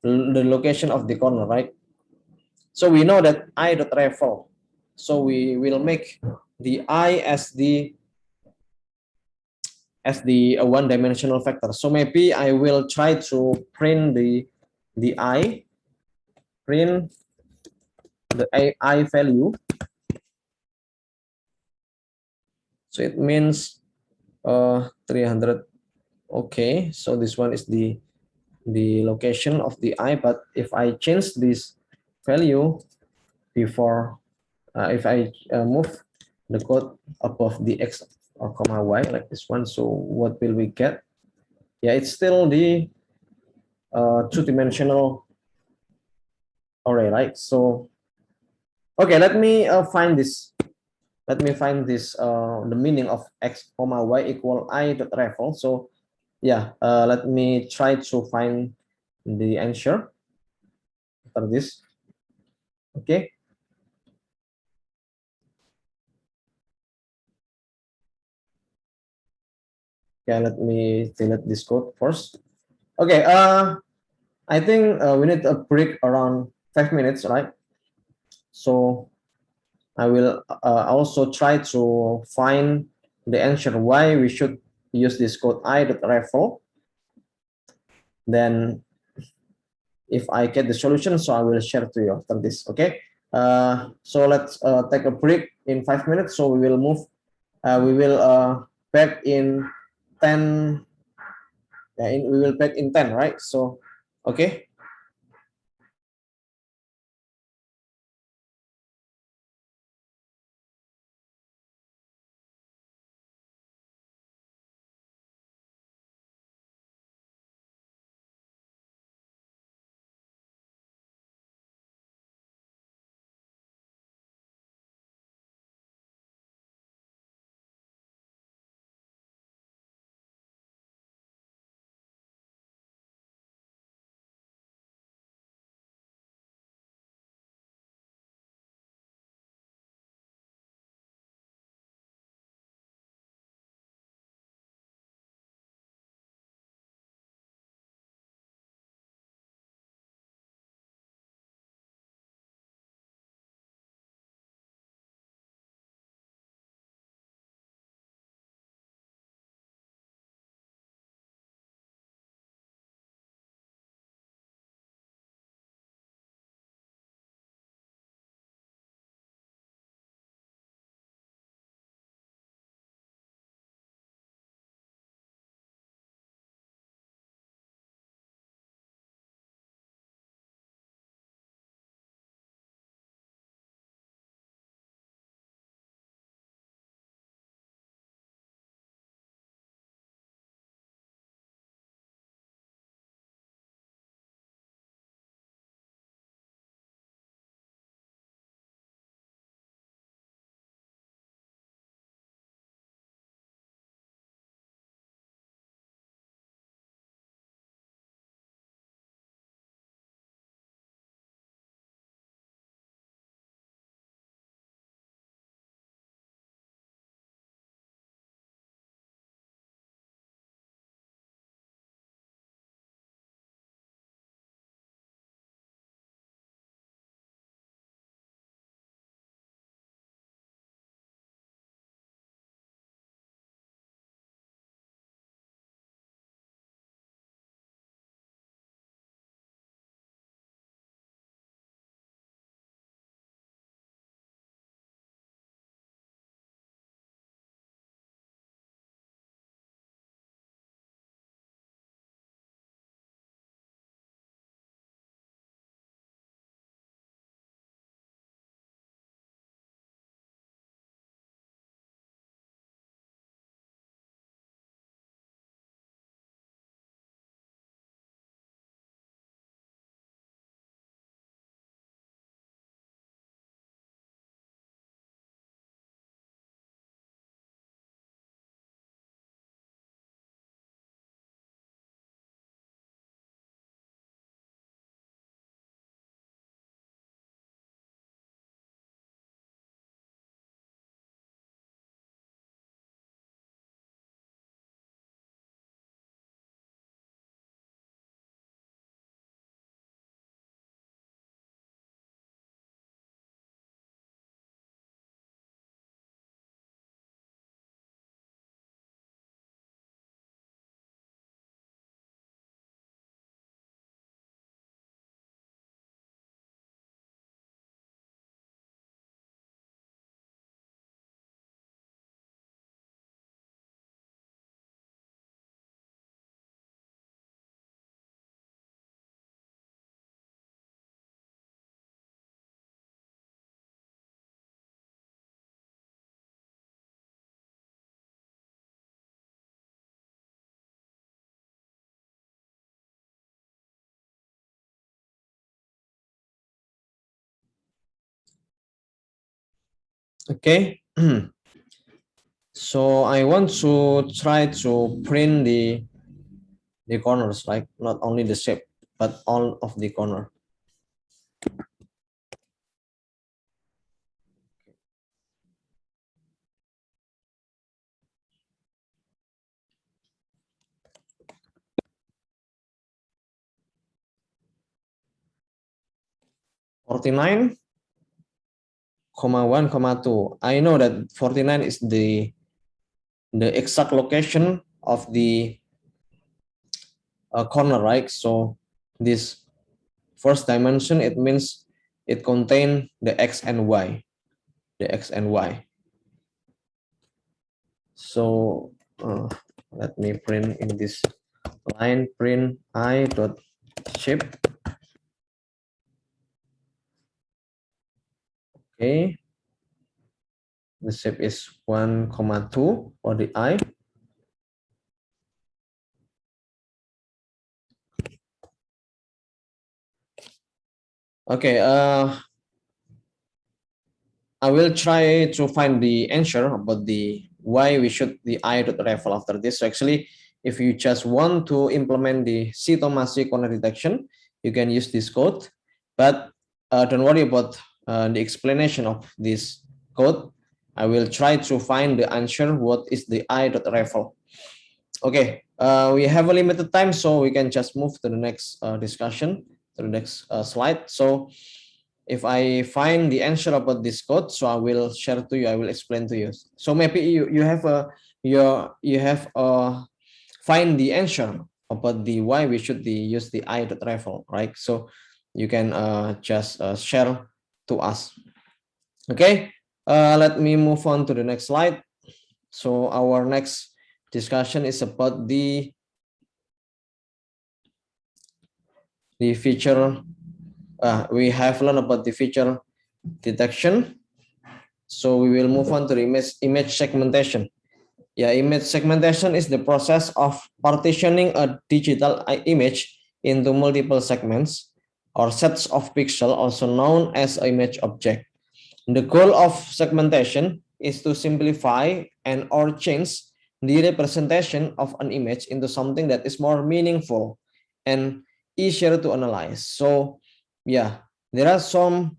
the location of the corner, right? So we know that I dot referral. So we will make the I as the one-dimensional vector. So maybe I will try to print the I, print the I value. So it means 300. Okay, so this one is the location of the I. But if I change this value before, if I move the code above the X or comma Y like this one, so what will we get? Yeah, it's still the two-dimensional array, right? So okay, let me find this. Let me find this the meaning of X comma Y equal I dot referral. So yeah, let me try to find the answer after this. Okay. Okay, let me delete this code first. Okay, I think we need a break around 5 minutes, right? So I will also try to find the answer why we should use this code I.referral. Then if I get the solution, so I will share to you after this. Okay. So let's take a break in 5 minutes. So we will move. We will back in 10. Yeah, we will back in 10, right? So okay. Okay. So I want to try to print the corners, right? Not only the shape, but all of the corner. (49, 1, 2). I know that 49 is the exact location of the corner, right? So this first dimension, it means it contains the x and y, So let me print in this line, print I dot shape. Okay, the shape is 1, 2 for the I. Okay, I will try to find the answer about the why we should the I dot revel after this. So actually, if you just want to implement the C-Tomasi corner detection, you can use this code. But don't worry about the explanation of this code. I will try to find the answer. What is the I dot revel? Okay, we have a limited time, so we can just move to the next discussion, to the next slide. So if I find the answer about this code, so I will share to you, I will explain to you. So maybe you have find the answer about the why we should use the I dot revel, right? So you can just share to us. Okay, let me move on to the next slide. So our next discussion is about the feature. We have learned about the feature detection. So we will move on to the image segmentation. Yeah, image segmentation is the process of partitioning a digital image into multiple segments or sets of pixels, also known as image object. The goal of segmentation is to simplify and or change the representation of an image into something that is more meaningful and easier to analyze. So yeah, there are some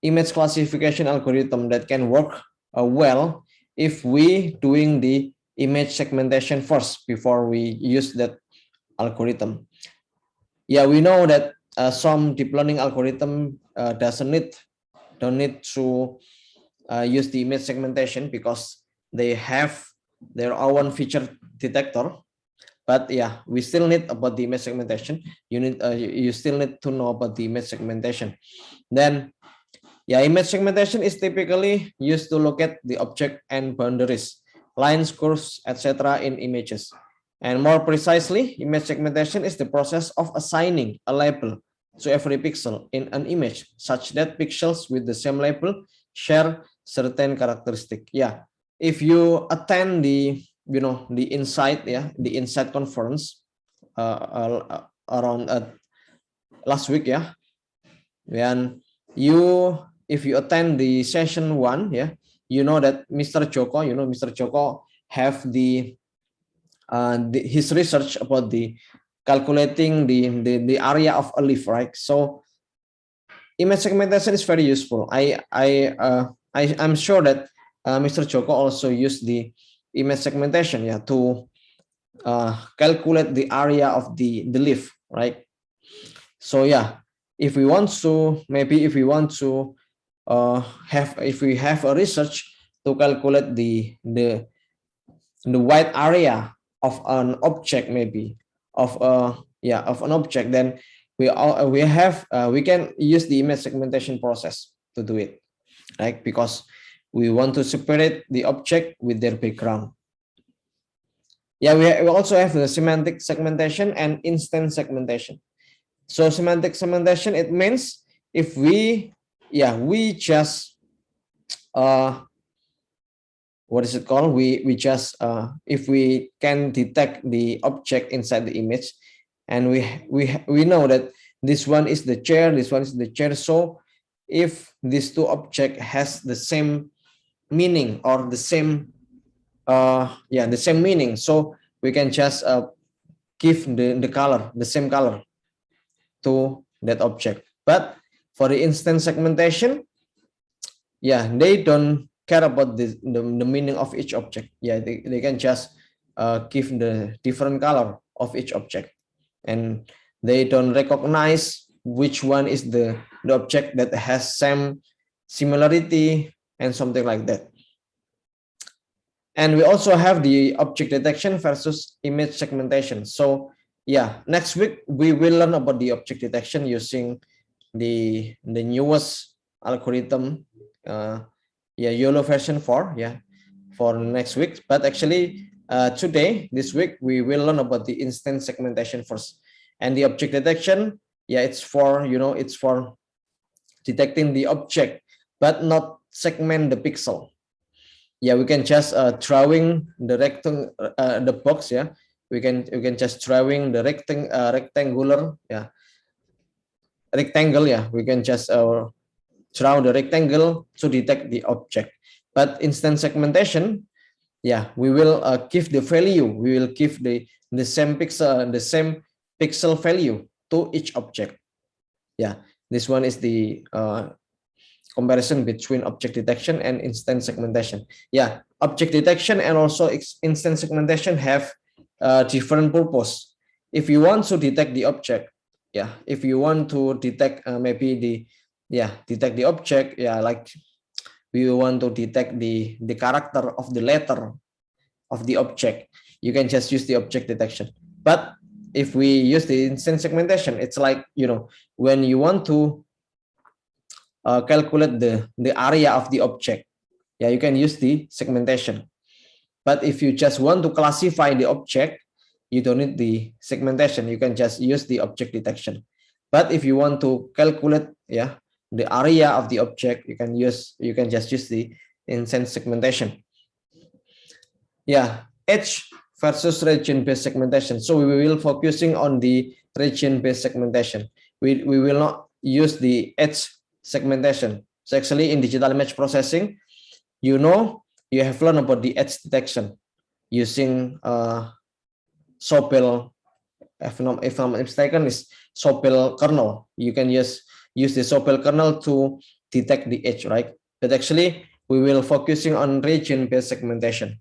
image classification algorithm that can work well if we doing the image segmentation first before we use that algorithm. Yeah, we know that some deep learning algorithm don't need to use the image segmentation because they have their own feature detector. But yeah, we still need about the image segmentation. You still need to know about the image segmentation. Then yeah, image segmentation is typically used to locate the object and boundaries, lines, curves, etc. in images. And more precisely, image segmentation is the process of assigning a label to every pixel in an image, such that pixels with the same label share certain characteristic. Yeah, if you attend the the Insight, the Insight conference around last week, when if you attend the session 1, you know that Mr. Joko have his research about the calculating the area of a leaf, right? So image segmentation is very useful. I'm sure that Mr. Joko also used the image segmentation to calculate the area of the leaf, right? So yeah, if we want to if we have a research to calculate the wide area of an object, maybe of an object, then we can use the image segmentation process to do it, right? Because we want to separate the object with their background. Yeah, we also have the semantic segmentation and instant segmentation. So semantic segmentation, it means if we just what is it called? We just if we can detect the object inside the image, and we know that this one is the chair, this one is the chair. So if these two objects has the same meaning or the same the same meaning. So we can just give the color, the same color to that object. But for the instance segmentation, they don't care about the meaning of each object. They can just give the different color of each object, and they don't recognize which one is the object that has same similarity and something like that. And we also have the object detection versus image segmentation. So next week we will learn about the object detection using the newest algorithm, YOLO version 4, for next week. But actually today, this week, we will learn about the instance segmentation first. And the object detection, it's for, it's for detecting the object, but not segment the pixel. We can just drawing the the box. We can just drawing the rectangle. We can just draw the rectangle to detect the object. But instance segmentation, we will give the value. We will give the same pixel value to each object. This one is the comparison between object detection and instance segmentation. Object detection and also instance segmentation have different purpose. If you want to detect the object, if you want to detect maybe detect the object, like we want to detect the character of the letter of the object, you can just use the object detection. But if we use the instance segmentation, it's like, when you want to calculate the area of the object, you can use the segmentation. But if you just want to classify the object, you don't need the segmentation. You can just use the object detection. But if you want to calculate the area of the object, you can just use the instance segmentation. Edge versus region-based segmentation. So we will focusing on the region-based segmentation. We will not use the edge segmentation. So actually in digital image processing, you have learned about the edge detection using Sobel, if I'm not mistaken, is Sobel kernel. You can use the Sobel kernel to detect the edge, right? But actually we will focusing on region-based segmentation.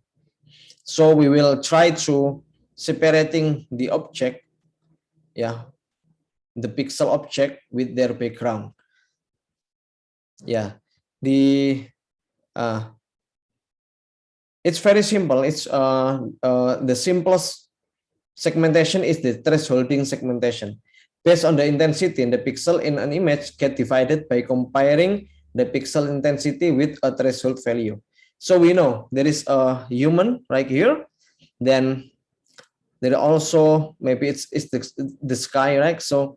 So we will try to separating the object, the pixel object with their background. It's very simple. It's the simplest segmentation is the thresholding segmentation. Based on the intensity in the pixel in an image get divided by comparing the pixel intensity with a threshold value. So we know there is a human right here. Then there also maybe it's the sky, right? So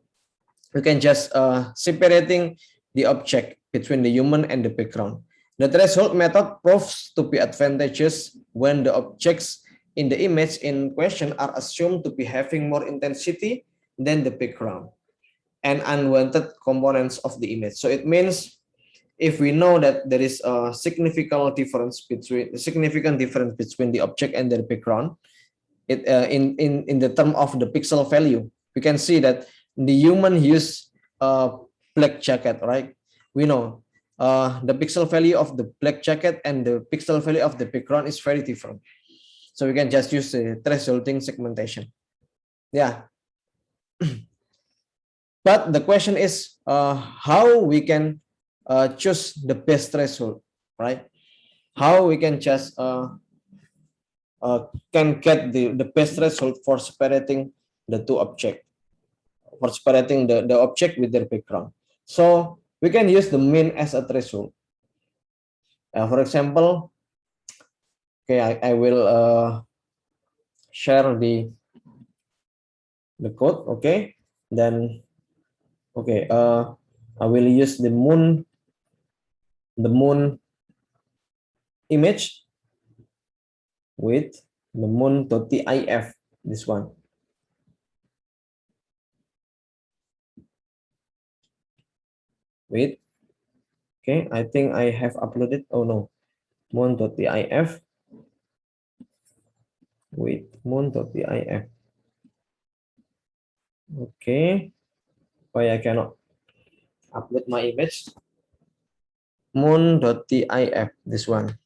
we can just separating the object between the human and the background. The threshold method proves to be advantageous when the objects in the image in question are assumed to be having more intensity than the background and unwanted components of the image. So it means if we know that there is a significant difference between the object and their background, it in the term of the pixel value, we can see that the human use black jacket, right? We know the pixel value of the black jacket and the pixel value of the background is very different. So we can just use the thresholding segmentation. But the question is how we can choose the best threshold, right? How we can just can get the best threshold for separating the two objects, for separating the object with their background. So we can use the mean as a threshold. For example, I will share the code. Then I will use the moon image with the moon.tif, this one. Wait, I think I have uploaded. Oh no, moon.tif with moon.tif. Okay, why I cannot upload my image? Moon.tif, this one.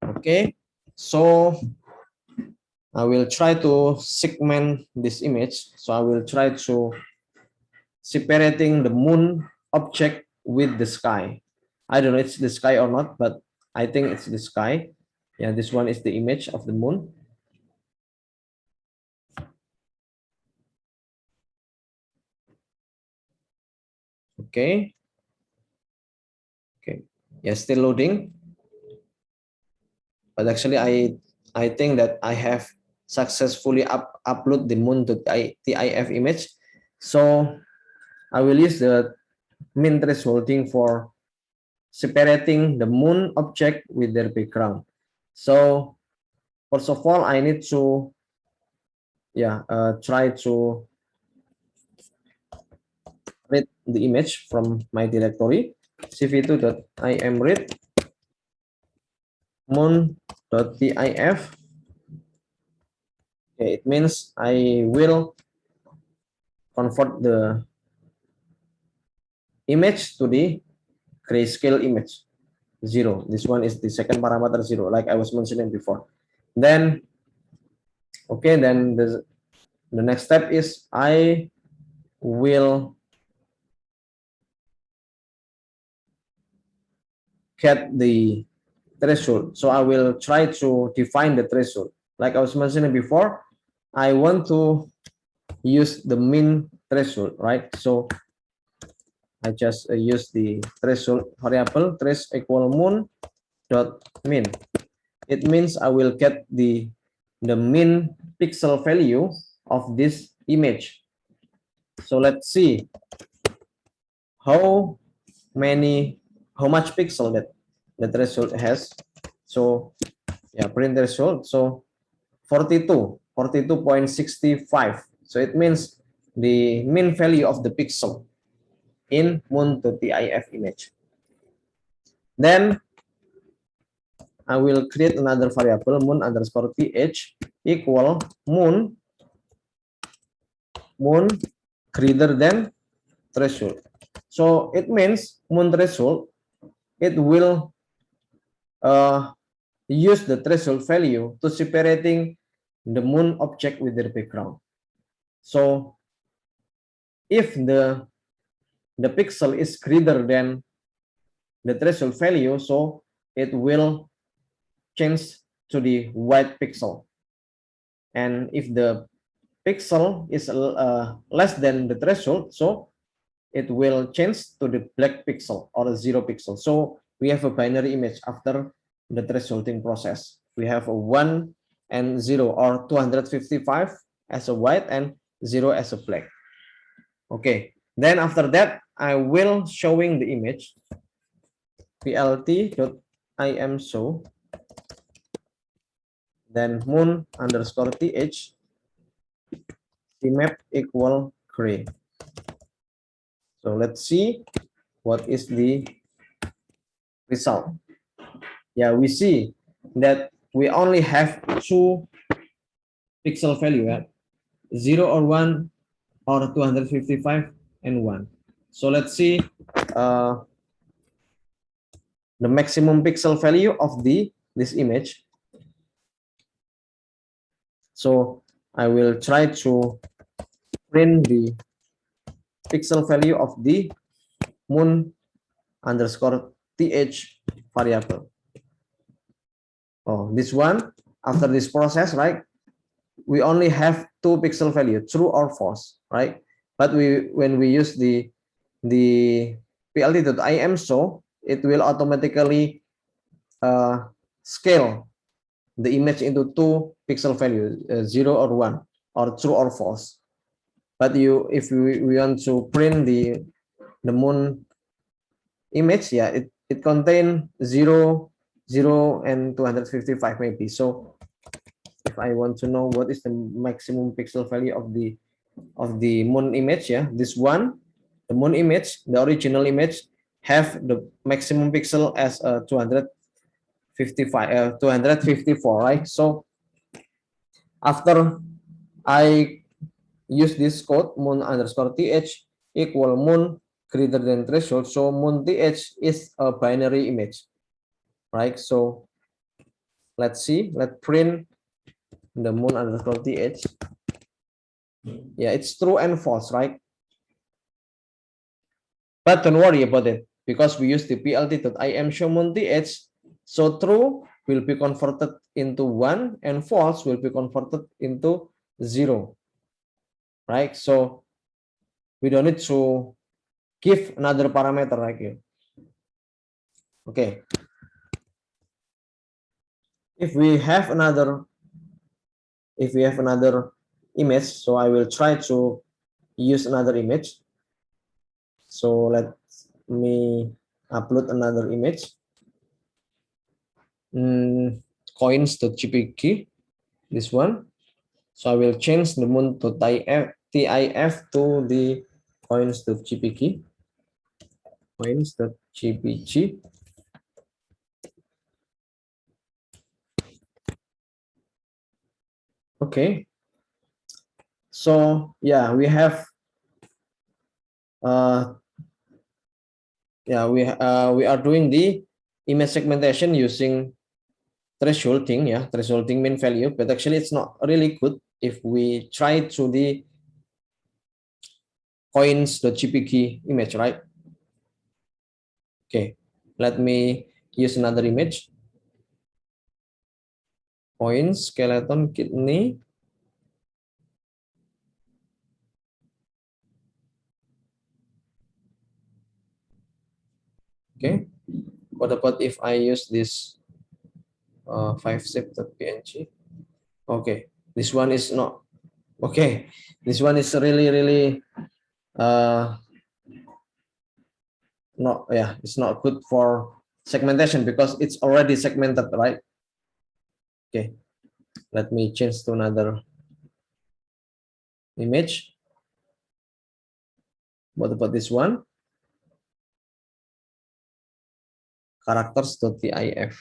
Okay, so I will try to segment this image. So I will try to separating the moon object with the sky. I don't know it's the sky or not, but I think it's the sky. Yeah, this one is the image of the moon. Okay. Okay. Yeah, still loading. But actually, I think that I have successfully upload the moon to TIF image. So I will use the min thresholding for separating the moon object with their background. So first of all, I need to try to read the image from my directory cv2.imread moon.tif. Okay, it means I will convert the image to the grayscale image 0. This one is the second parameter 0, like I was mentioning before. Then okay, then the next step is I will get the threshold. So I will try to define the threshold. Like I was mentioning before, I want to use the min threshold, right? So I just use the threshold variable trace equal moon dot min. It means I will get the min pixel value of this image. So let's see how much pixel that the threshold has. So yeah, print threshold. So 42.65. So it means the min value of the pixel in moon.tif image. Then I will create another variable moon underscore th equal moon greater than threshold. So it means moon threshold, it will use the threshold value to separating the moon object with their background. So if the pixel is greater than the threshold value, so it will change to the white pixel. And if the pixel is less than the threshold, so it will change to the black pixel or a 0 pixel. So we have a binary image after the thresholding process. We have a 1 and 0 or 255 as a white and 0 as a black. Okay, then after that, I will showing the image plt.imshow, then moon underscore th cmap equal gray. So let's see what is the result. Yeah, we see that we only have 2 pixel value, 0 or 1 or 255 and 1. So let's see the maximum pixel value of this image. So I will try to print the pixel value of the moon underscore th variable. Oh, this one, after this process, right? We only have 2 pixel value, true or false, right? But when we use the plt.imshow, it will automatically scale the image into 2 pixel values, 0 or 1, or true or false. But if we want to print the moon image, yeah, it contain 0, 0 and 255 maybe. So if I want to know what is the maximum pixel value of the of the moon image. Yeah, this one, the moon image, the original image, have the maximum pixel as 254, right? So after I use this code moon underscore th equal moon greater than threshold, so moon th is a binary image, right? So let's see, let's print the moon underscore th. Yeah, it's true and false, right? But don't worry about it because we use the plt.im show moon th. So true will be converted into 1 and false will be converted into 0, right? So we don't need to give another parameter like you. Okay. If we have another image, so I will try to use another image. So let me upload another image. Coins.jpg, this one. So I will change the moon to TIF to the coins.jpg. Coins.jpg. Okay. So yeah, we have we are doing the image segmentation using thresholding, thresholding mean value, but actually it's not really good if we try to the coins.jpg image, right? Okay, let me use another image. Coins, skeleton, kidney. Okay, what about if I use this 5zip.png? Okay, this one is not okay. This one is really not, yeah, it's not good for segmentation because it's already segmented, right? Okay, let me change to another image. What about this one? Characters.tif.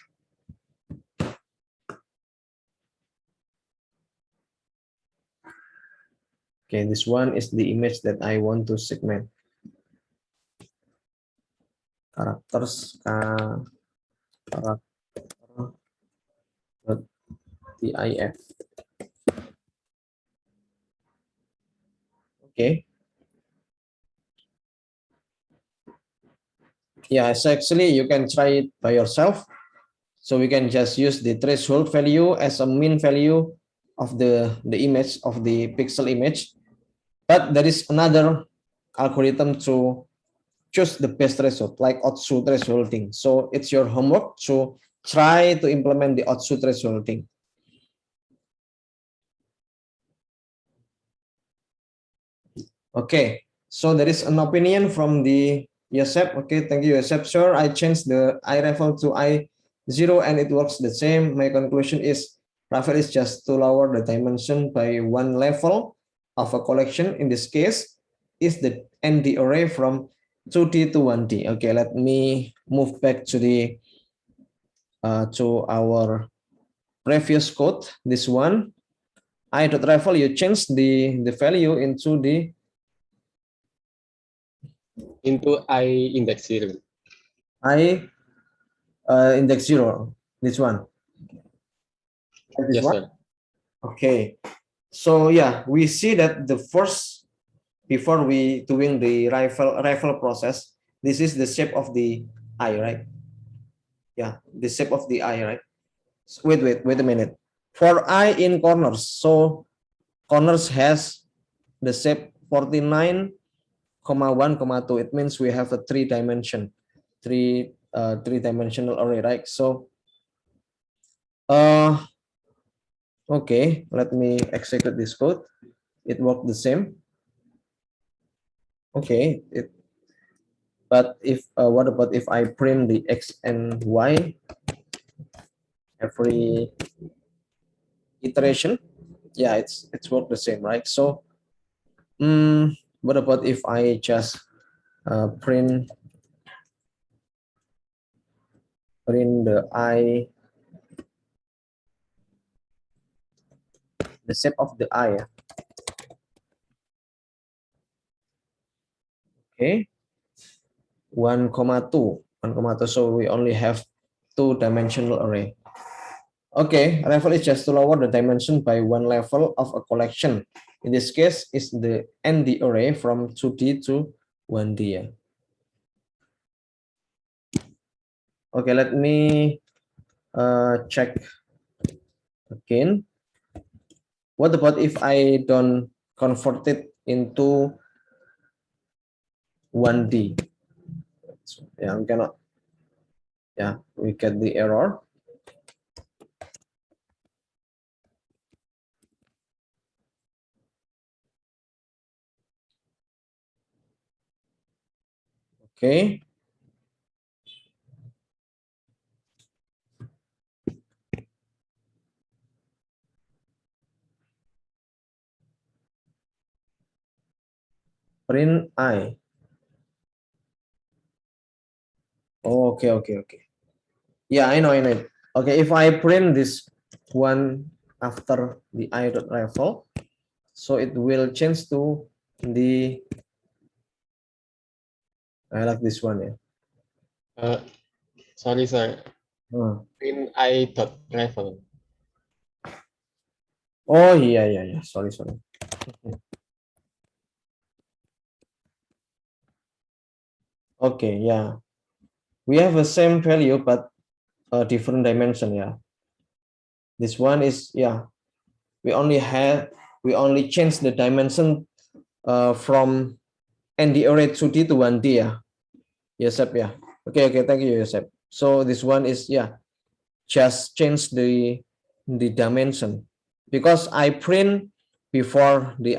Okay, this one is the image that I want to segment. Character.tif. Okay. Yeah, so actually you can try it by yourself. So we can just use the threshold value as a mean value of the image of the pixel image. But there is another algorithm to choose the best threshold, like Otsu thresholding. So it's your homework to try to implement the Otsu thresholding. Okay, so there is an opinion from the Yosef. Okay, thank you, Yosef. Sure, I changed the iRaffle to I0 and it works the same. My conclusion is Raffle is just to lower the dimension by one level of a collection. In this case, is the ND array from 2D to 1D. Okay, let me move back to the to our previous code. This one, I.raffle, you change the value into the I index 0. I index 0. This one. This Yes, one. sir. Okay. So yeah, we see that the first, before we doing the rifle process, this is the shape of the eye, right? Yeah, the shape of the eye, right? Wait a minute. For eye in corners, so corners has the shape 49, 1, 2. It means we have a three-dimensional array, right? So okay, let me execute this code. It worked the same. Okay, but if what about if I print the x and y every iteration? Yeah, it's worked the same, right? So What about if I just print the eye, the shape of the eye? Okay, 1,2. So we only have two-dimensional array. Okay, level is just to lower the dimension by one level of a collection. In this case, is the ND array from 2D to 1D. Okay, let me check again. What about if I don't convert it into 1D? Yeah, we cannot. Yeah, we get the error. Okay. Print I. Oh, okay. Yeah, I know. Okay, if I print this one after the I.level, so it will change to the, I like this one. Yeah. Sorry, sir. Print I dot level. Oh, yeah. Sorry. Okay, yeah. We have the same value, but a different dimension, yeah. This one is, yeah. We only change the dimension from ND array 2D to 1D, yeah. Yosep, yeah. Okay, thank you, Yosep. So this one is, yeah, just change the dimension, because I print before the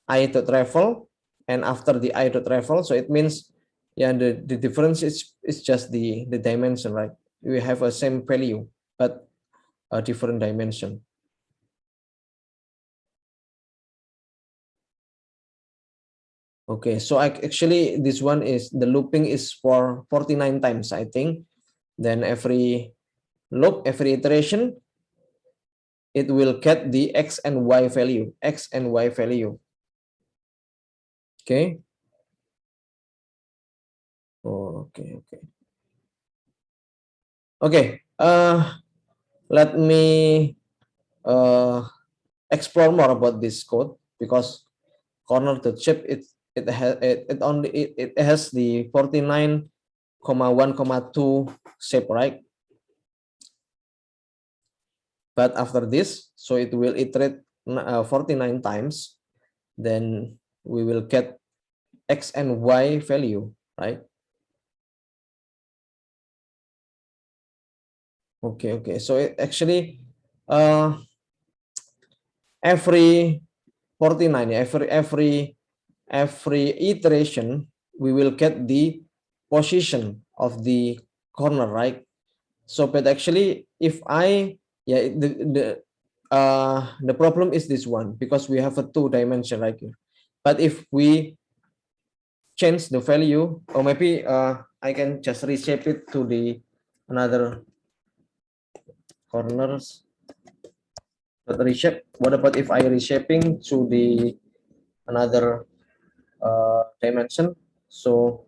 I.level and after the I.level, so it means, yeah, the difference is just the dimension, right? We have a same value but a different dimension. Okay, so actually this one is, the looping is for 49 times, I think. Then every loop, every iteration, it will get the x and y value. Okay. Oh, okay. Let me explore more about this code, because corner.shape, it has the 49,1,2 shape, right? But after this, so it will iterate 49 times, then we will get x and y value, right? Okay. So it actually every 49, every iteration, we will get the position of the corner, right? So, but actually, if I, yeah, the problem is this one, because we have a two-dimension right here. But if we change the value, or maybe I can just reshape it to the another corners. But reshape. What about if I reshaping to the another dimension? So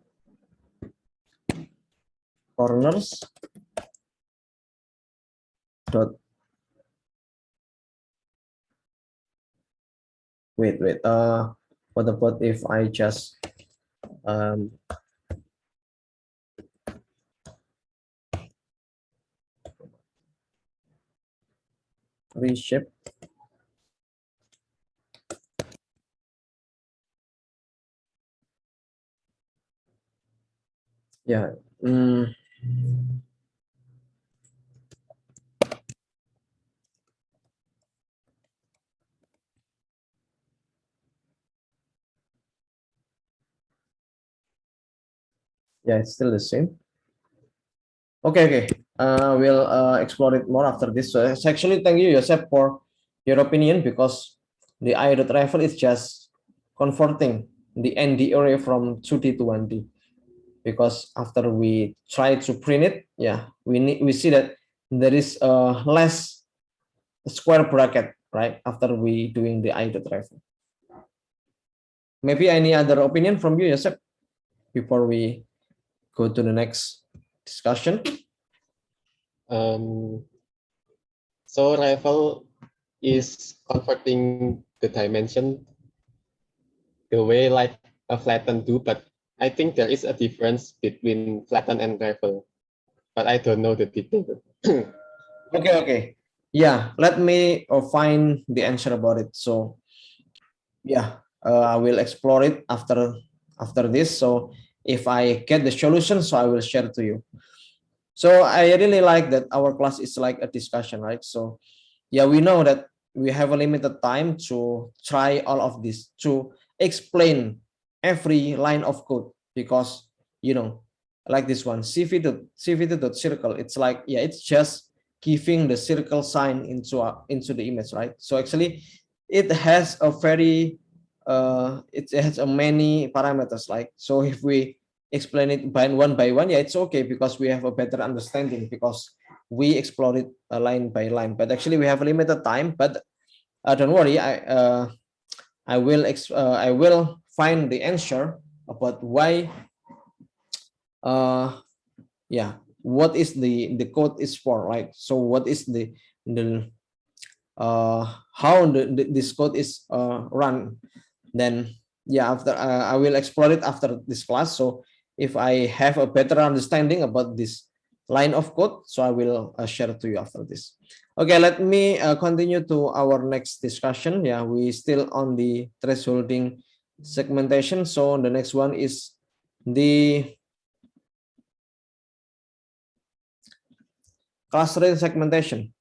corners dot, wait. What about if I just reshape? Yeah. Yeah, it's still the same. Okay. We'll explore it more after this. So actually, thank you, Joseph, for your opinion, because the i.ref is just converting the ND array from 2D to 1D, because after we try to print it, yeah, we see that there is less square bracket, right, after we doing the i.ref. Maybe any other opinion from you, Yosef, before we go to the next discussion? So rival is converting the dimension the way like a flatten do, but I think there is a difference between flatten and rival, but I don't know the detail. Okay. Yeah, let me find the answer about it. So yeah, I will explore it after this. So if I get the solution, so I will share to you. So I really like that our class is like a discussion, right? So yeah, we know that we have a limited time to try all of this, to explain every line of code, because like this one, cv2.circle, it's like, yeah, it's just giving the circle sign into the image, right? So actually it has a very it has a many parameters, like, so if we explain it by one, yeah, it's okay, because we have a better understanding, because we explore it line by line. But actually we have a limited time, but don't worry, I will find the answer about why yeah, what is the code is for, right? So what is the how this code is run. Then yeah, after I will explore it after this class. So if I have a better understanding about this line of code, so I will share to you after this. Okay, let me continue to our next discussion. Yeah, we still on the thresholding segmentation. So the next one is the clustering segmentation.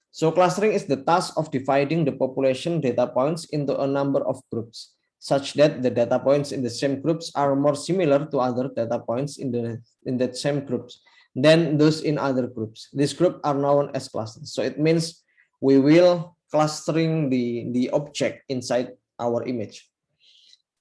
So clustering is the task of dividing the population data points into a number of groups, such that the data points in the same groups are more similar to other data points in that same groups than those in other groups. These groups are known as clusters. So it means we will clustering the object inside our image.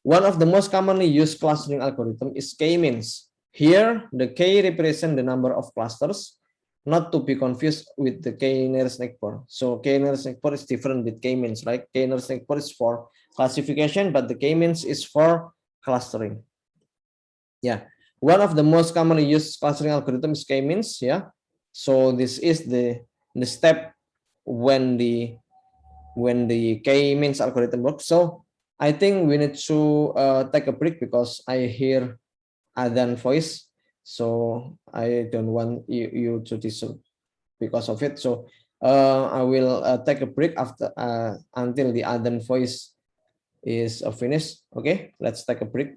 One of the most commonly used clustering algorithm is k-means. Here, the k represent the number of clusters, not to be confused with the k-nearest neighbor. So k-nearest neighbor is different with k-means, right? K-nearest neighbor is for classification, but the k-means is for clustering. Yeah, one of the most commonly used clustering algorithm is k-means. Yeah, so this is the step when the k-means algorithm works. So I think we need to take a break, because I hear Adhan voice, so I don't want you to disturb because of it. So I will take a break after until the Adhan voice is finished. Okay, let's take a break.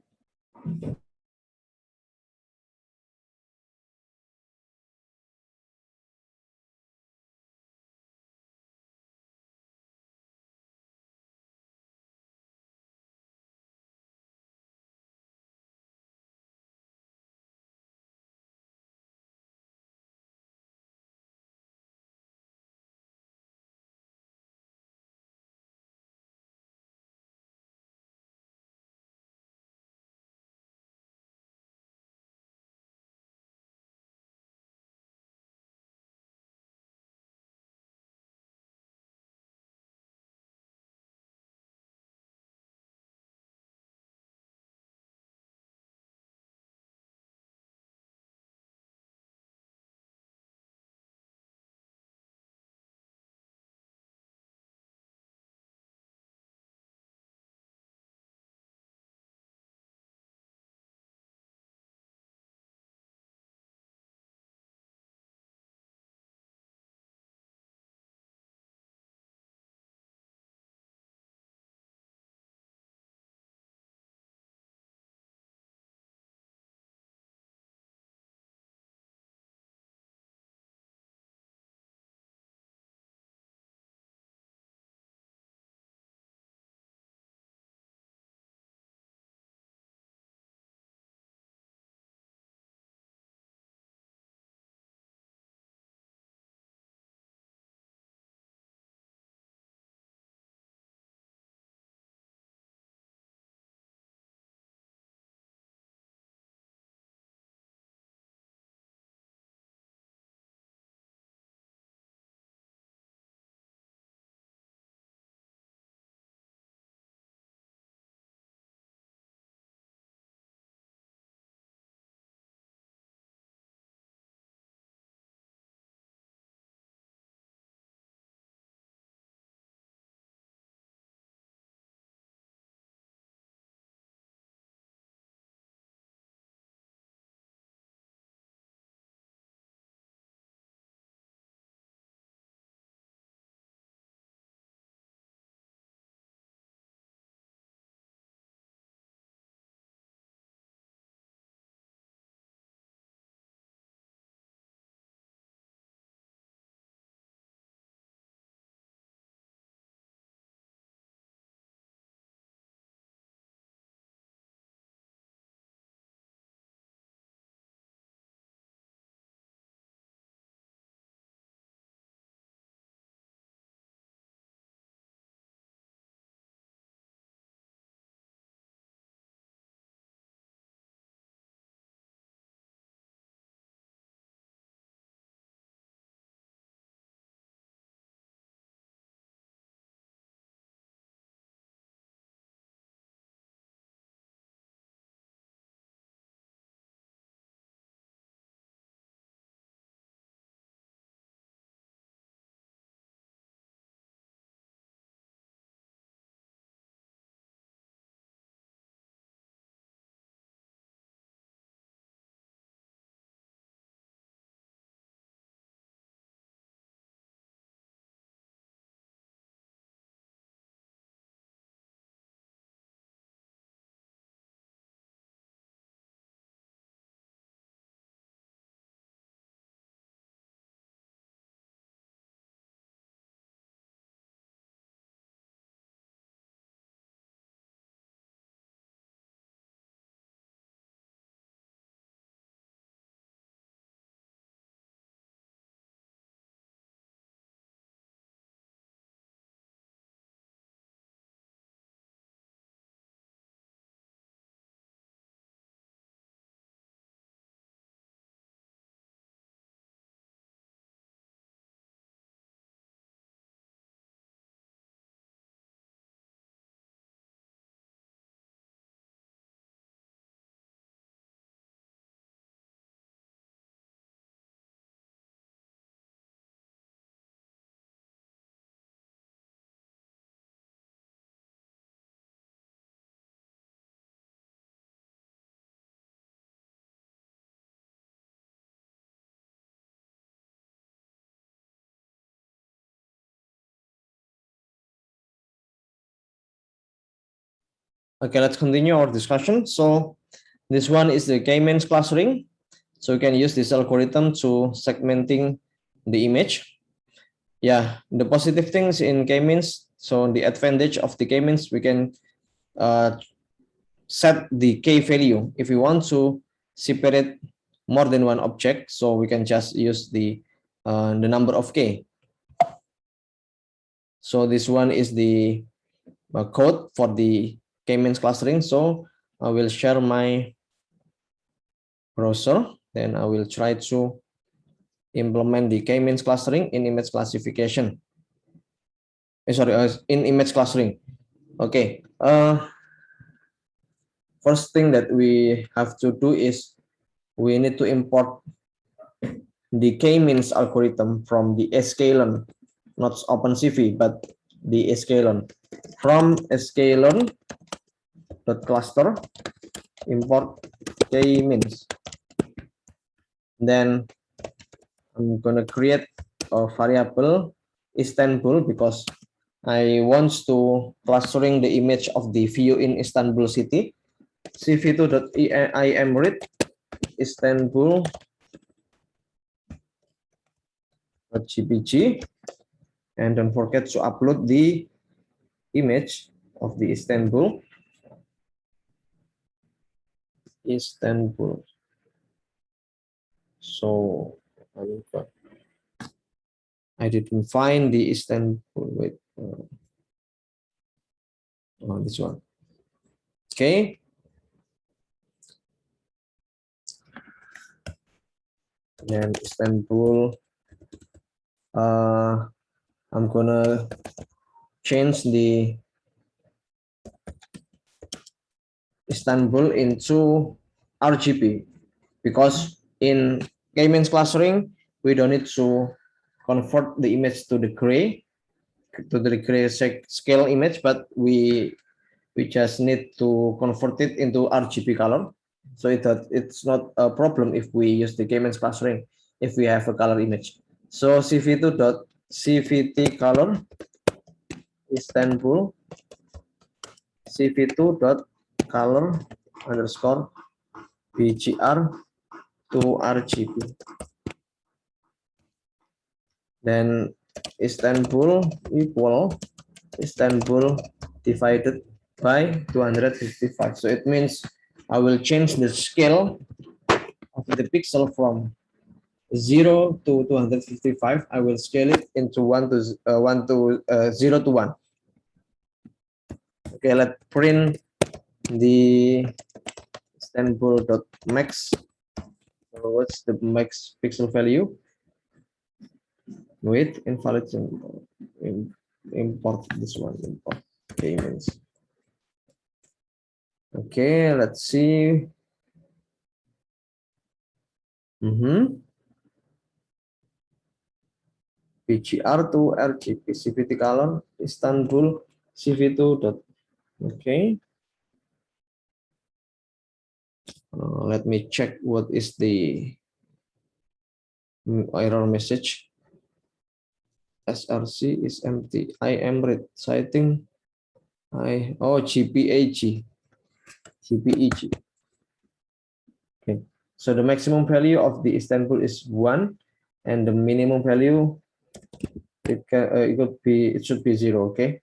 Okay, let's continue our discussion. So this one is the K-means clustering. So you can use this algorithm to segmenting the image. Yeah, the positive things in K-means. So the advantage of the K-means, we can set the K value. If we want to separate more than one object, so we can just use the number of K. So this one is the code for the K-means clustering. So I will share my browser, then I will try to implement the K-means clustering in image classification. In image clustering. Okay. First thing that we have to do is we need to import the K-means algorithm from the sklearn, not OpenCV, but the sklearn. From sklearn.cluster, import K-means. Then I'm gonna create a variable Istanbul because I want to clustering the image of the view in Istanbul city. cv2.imread Istanbul.jpg, and don't forget to upload the image of the Istanbul. So I didn't find the Istanbul. Wait, this one. Okay. Then Istanbul. I'm gonna change the Istanbul into RGB because in K-means clustering we don't need to convert the image to the gray scale image, but we just need to convert it into RGB color. So it's not a problem if we use the K-means clustering if we have a color image. So cv2.cvt color Istanbul cv2.color underscore bgr to RGB. Then Istanbul equal Istanbul divided by 255. So it means I will change the scale of the pixel from 0 to 255. I will scale it into 0 to 1. Okay, let's print the Istanbul.max. So what's the max pixel value? Wait, invalid symbol. Import this one. Import K-means. Okay, let's see. BGR to RGB CVT color Istanbul CV2. Okay. Let me check what is the error message. SRC is empty. IMread citing GPAG. GPEG. Okay. So the maximum value of the Istanbul is 1, and the minimum value it should be 0. Okay.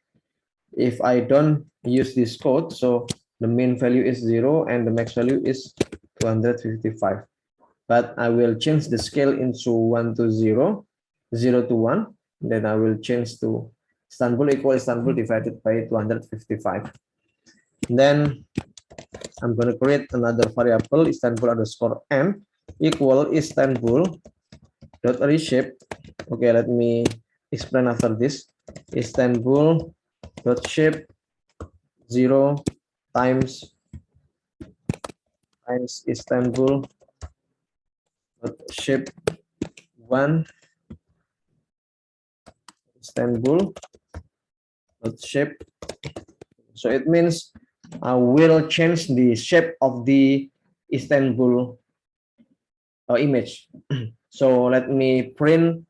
If I don't use this code, so the min value is 0 and the max value is 255. But I will change the scale into 1 to 0, 0 to 1. Then I will change to Istanbul equal Istanbul divided by 255. Then I'm going to create another variable Istanbul underscore m equal Istanbul dot reshape. Okay, let me explain after this. Istanbul dot shape 0 times Istanbul dot shape 1 Istanbul dot shape. So it means I will change the shape of the Istanbul image. So let me print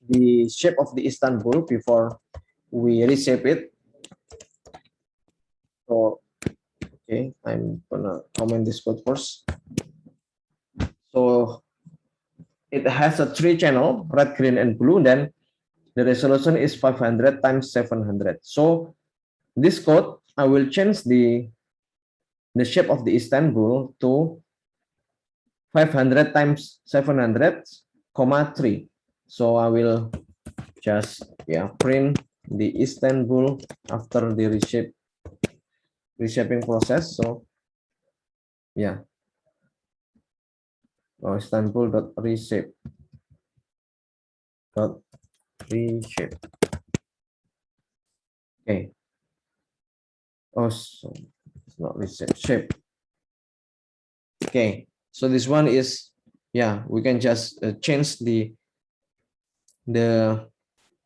the shape of the Istanbul before we reshape it. So, okay, I'm gonna comment this code first. So it has a 3 channel, red, green, and blue. Then the resolution is 500 times 700. So this code, I will change the shape of the Istanbul to 500 times 700, comma 3. So I will just print the Istanbul after the reshaping process. So Istanbul dot reshape. Okay. Oh, so it's not reshape, shape. Okay. So this one is, we can just change the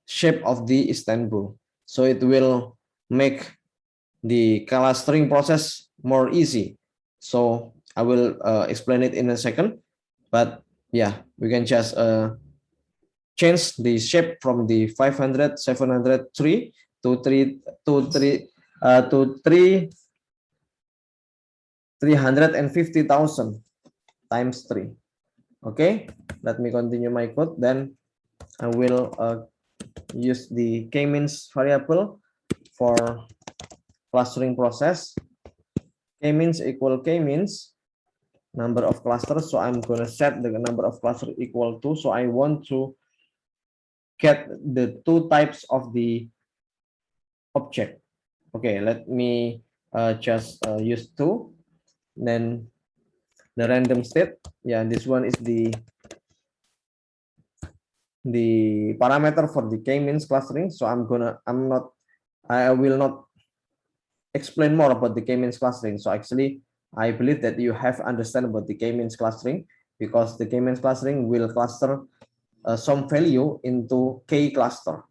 shape of the Istanbul. So it will make the clustering process more easy. So I will explain it in a second. But we can just change the shape from the 500, 700, 3 to 3 to 3 to 350,000 times 3. Okay, let me continue my code. Then I will use the k-means variable for clustering process. K-means equal k-means number of clusters. So I'm going to set the number of clusters equal to. So I want to get the 2 types of the object. Okay, let me just use 2. Then the random state. This one is the parameter for the k-means clustering. So I will not explain more about the k-means clustering. So actually, I believe that you have understand about the k-means clustering, because the k-means clustering will cluster some value into k cluster,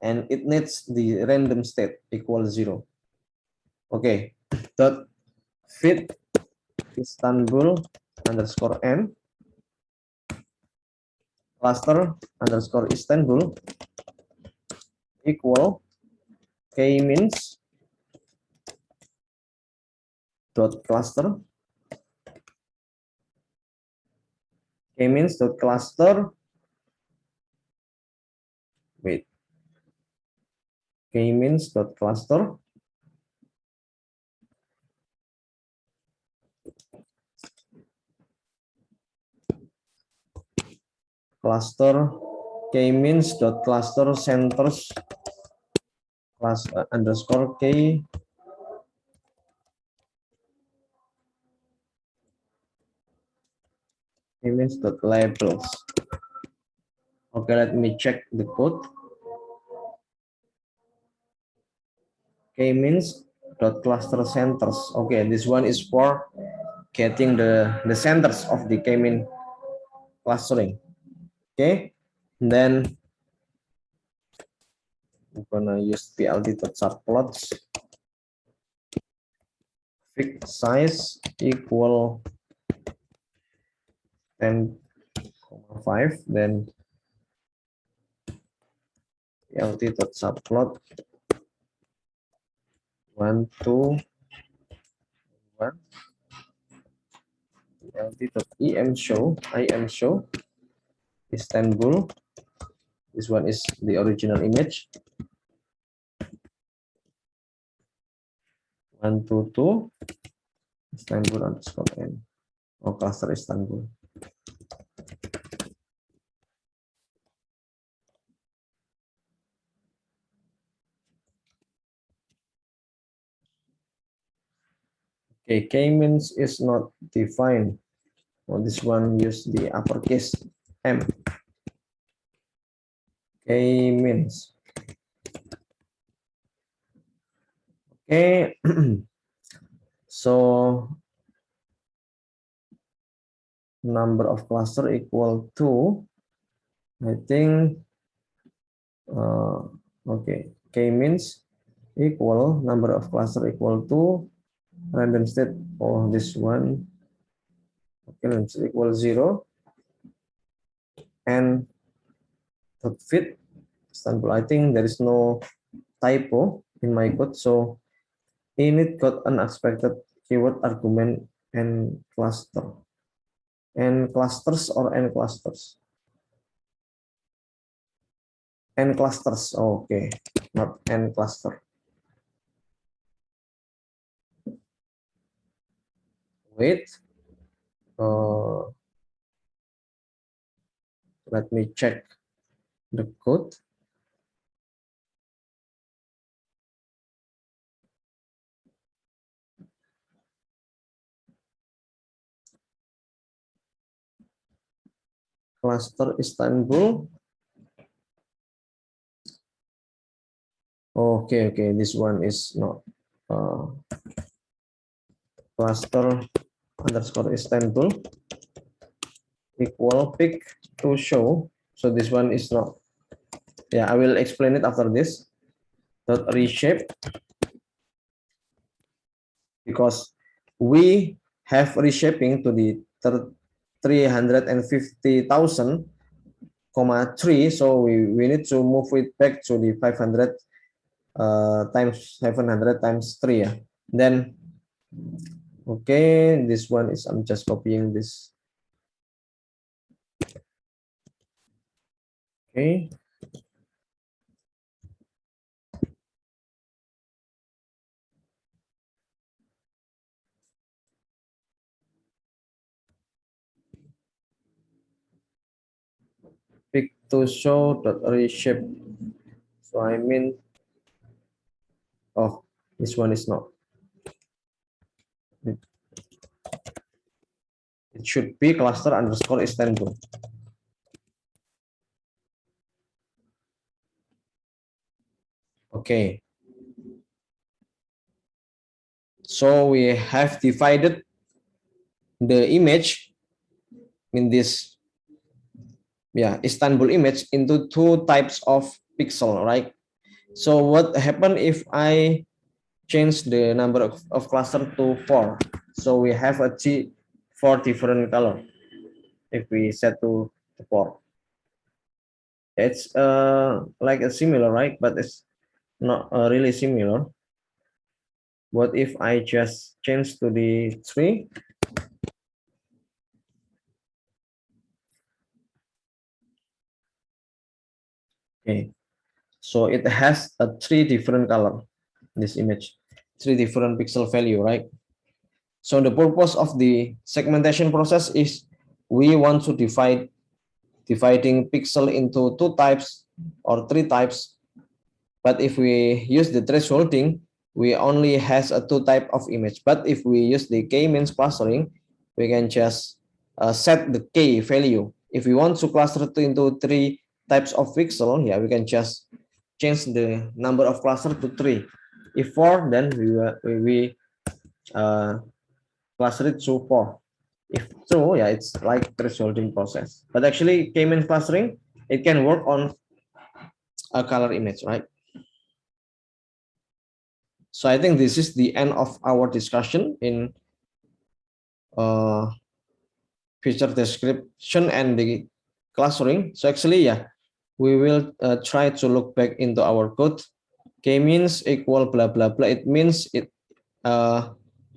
and it needs the random state equal 0. Okay, dot fit Istanbul underscore n cluster underscore Istanbul equal k-means dot cluster k-means dot cluster k-means dot cluster k-means dot cluster centers class underscore k k-means dot labels. Okay, let me check the code. K-means dot cluster centers. Okay, this one is for getting the centers of the k-mean clustering. Okay, and then I'm gonna use plt.subplots fixed size equal 10,5. Then plt.subplot 1, 2, 1. plt.imshow Istanbul. This one is the original image. 122 Istanbul underscore n. Cluster Istanbul. Okay, k-means is not defined. This one use the uppercase M. K-means. Okay, so number of cluster equal to, I think, okay, k-means equal number of cluster equal to random state. This one, okay, random state equal 0 and dot fit Istanbul. I think there is no typo in my code, so init got unexpected keyword argument and cluster. And clusters or n clusters? N clusters, okay, not n cluster. Wait, let me check the code. Cluster Istanbul. Okay, this one is not cluster underscore Istanbul equal pick to show. So this one is not. Yeah, I will explain it after this. Dot reshape, because we have reshaping to the 350,000, 3, so we need to move it back to the 500 times 700 times 3. Yeah. Then, okay, this one is, I'm just copying this. Okay. Pick to show dot reshape. So I mean, oh, this one is not. It should be cluster underscore Istanbul. Okay. So we have divided the image in this, yeah, Istanbul image into two types of pixel, right? So what happened if I change the number of cluster to 4? So we have a 4 different color if we set to 4. It's like a similar, right? But it's not really similar. What if I just change to the 3? Okay, so it has a 3 different color, this image, 3 different pixel value, right? So the purpose of the segmentation process is we want to dividing pixel into 2 types or 3 types. But if we use the thresholding, we only has a 2 type of image. But if we use the k-means clustering, we can just set the k value. If we want to cluster it into 3 types of pixel, yeah, we can just change the number of cluster to 3. If 4, then we cluster it to 4. If 2, yeah, it's like thresholding process. But actually, k-means clustering, it can work on a color image, right? So I think this is the end of our discussion in feature description and the clustering. So actually, yeah, we will try to look back into our code. K-means equal blah blah blah. It means it.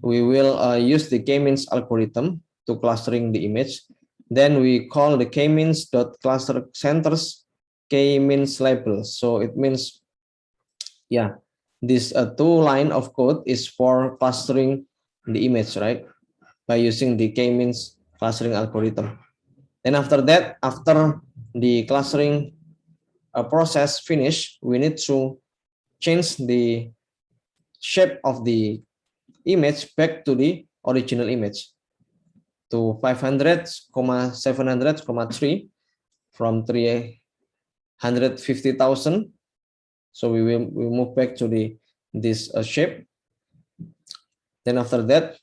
We will use the k-means algorithm to clustering the image. Then we call the k-means dot cluster centers k-means label. So it means, yeah, this 2 line of code is for clustering the image, right? By using the k-means clustering algorithm. Then after that, after the clustering process finish, we need to change the shape of the image back to the original image to 500, 700, 3 from 350,000. So we move back to this shape. Then after that,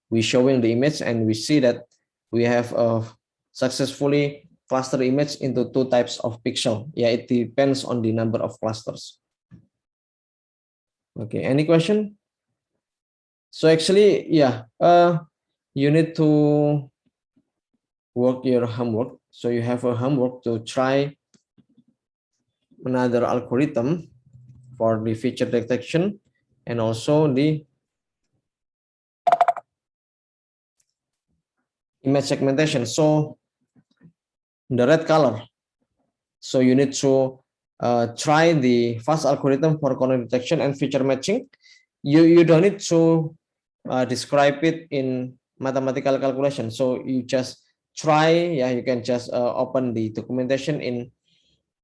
we showing the image and we see that we have successfully cluster image into 2 types of pixel. Yeah, it depends on the number of clusters. Okay, any question? So actually, yeah, you need to work your homework. So you have a homework to try another algorithm for the feature detection and also the image segmentation. So the red color. So you need to try the fast algorithm for corner detection and feature matching. You don't need to describe it in mathematical calculation. So you just try, you can just open the documentation in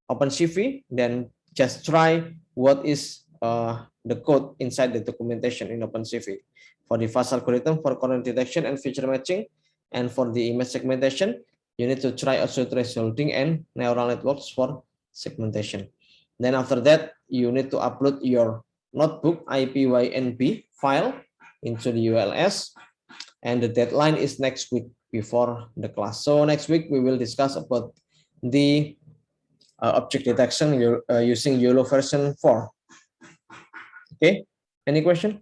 OpenCV, then just try what is the code inside the documentation in OpenCV for the fast algorithm for corner detection and feature matching, and for the image segmentation, you need to try also thresholding and neural networks for segmentation. Then after that, you need to upload your notebook IPYNB file into the ULS, and the deadline is next week before the class. So next week we will discuss about the object detection using YOLO version 4. Okay, any question?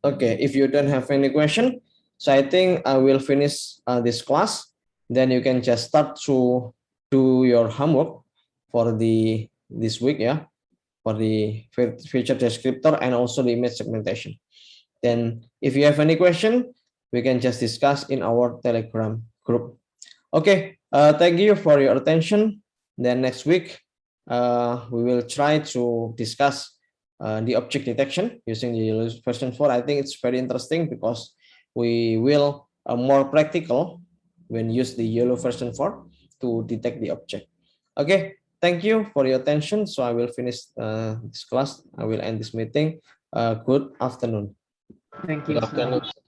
Okay, if you don't have any question, so I think I will finish this class. Then you can just start to do your homework for this week, for the feature descriptor and also the image segmentation. Then if you have any question, we can just discuss in our Telegram group. Okay, thank you for your attention. Then next week, we will try to discuss the object detection using the YOLO version 4. I think it's very interesting because we will more practical when use the YOLO version 4 to detect the object. Okay, thank you for your attention. So I will finish this class. I will end this meeting. Good afternoon. Thank you. Good afternoon.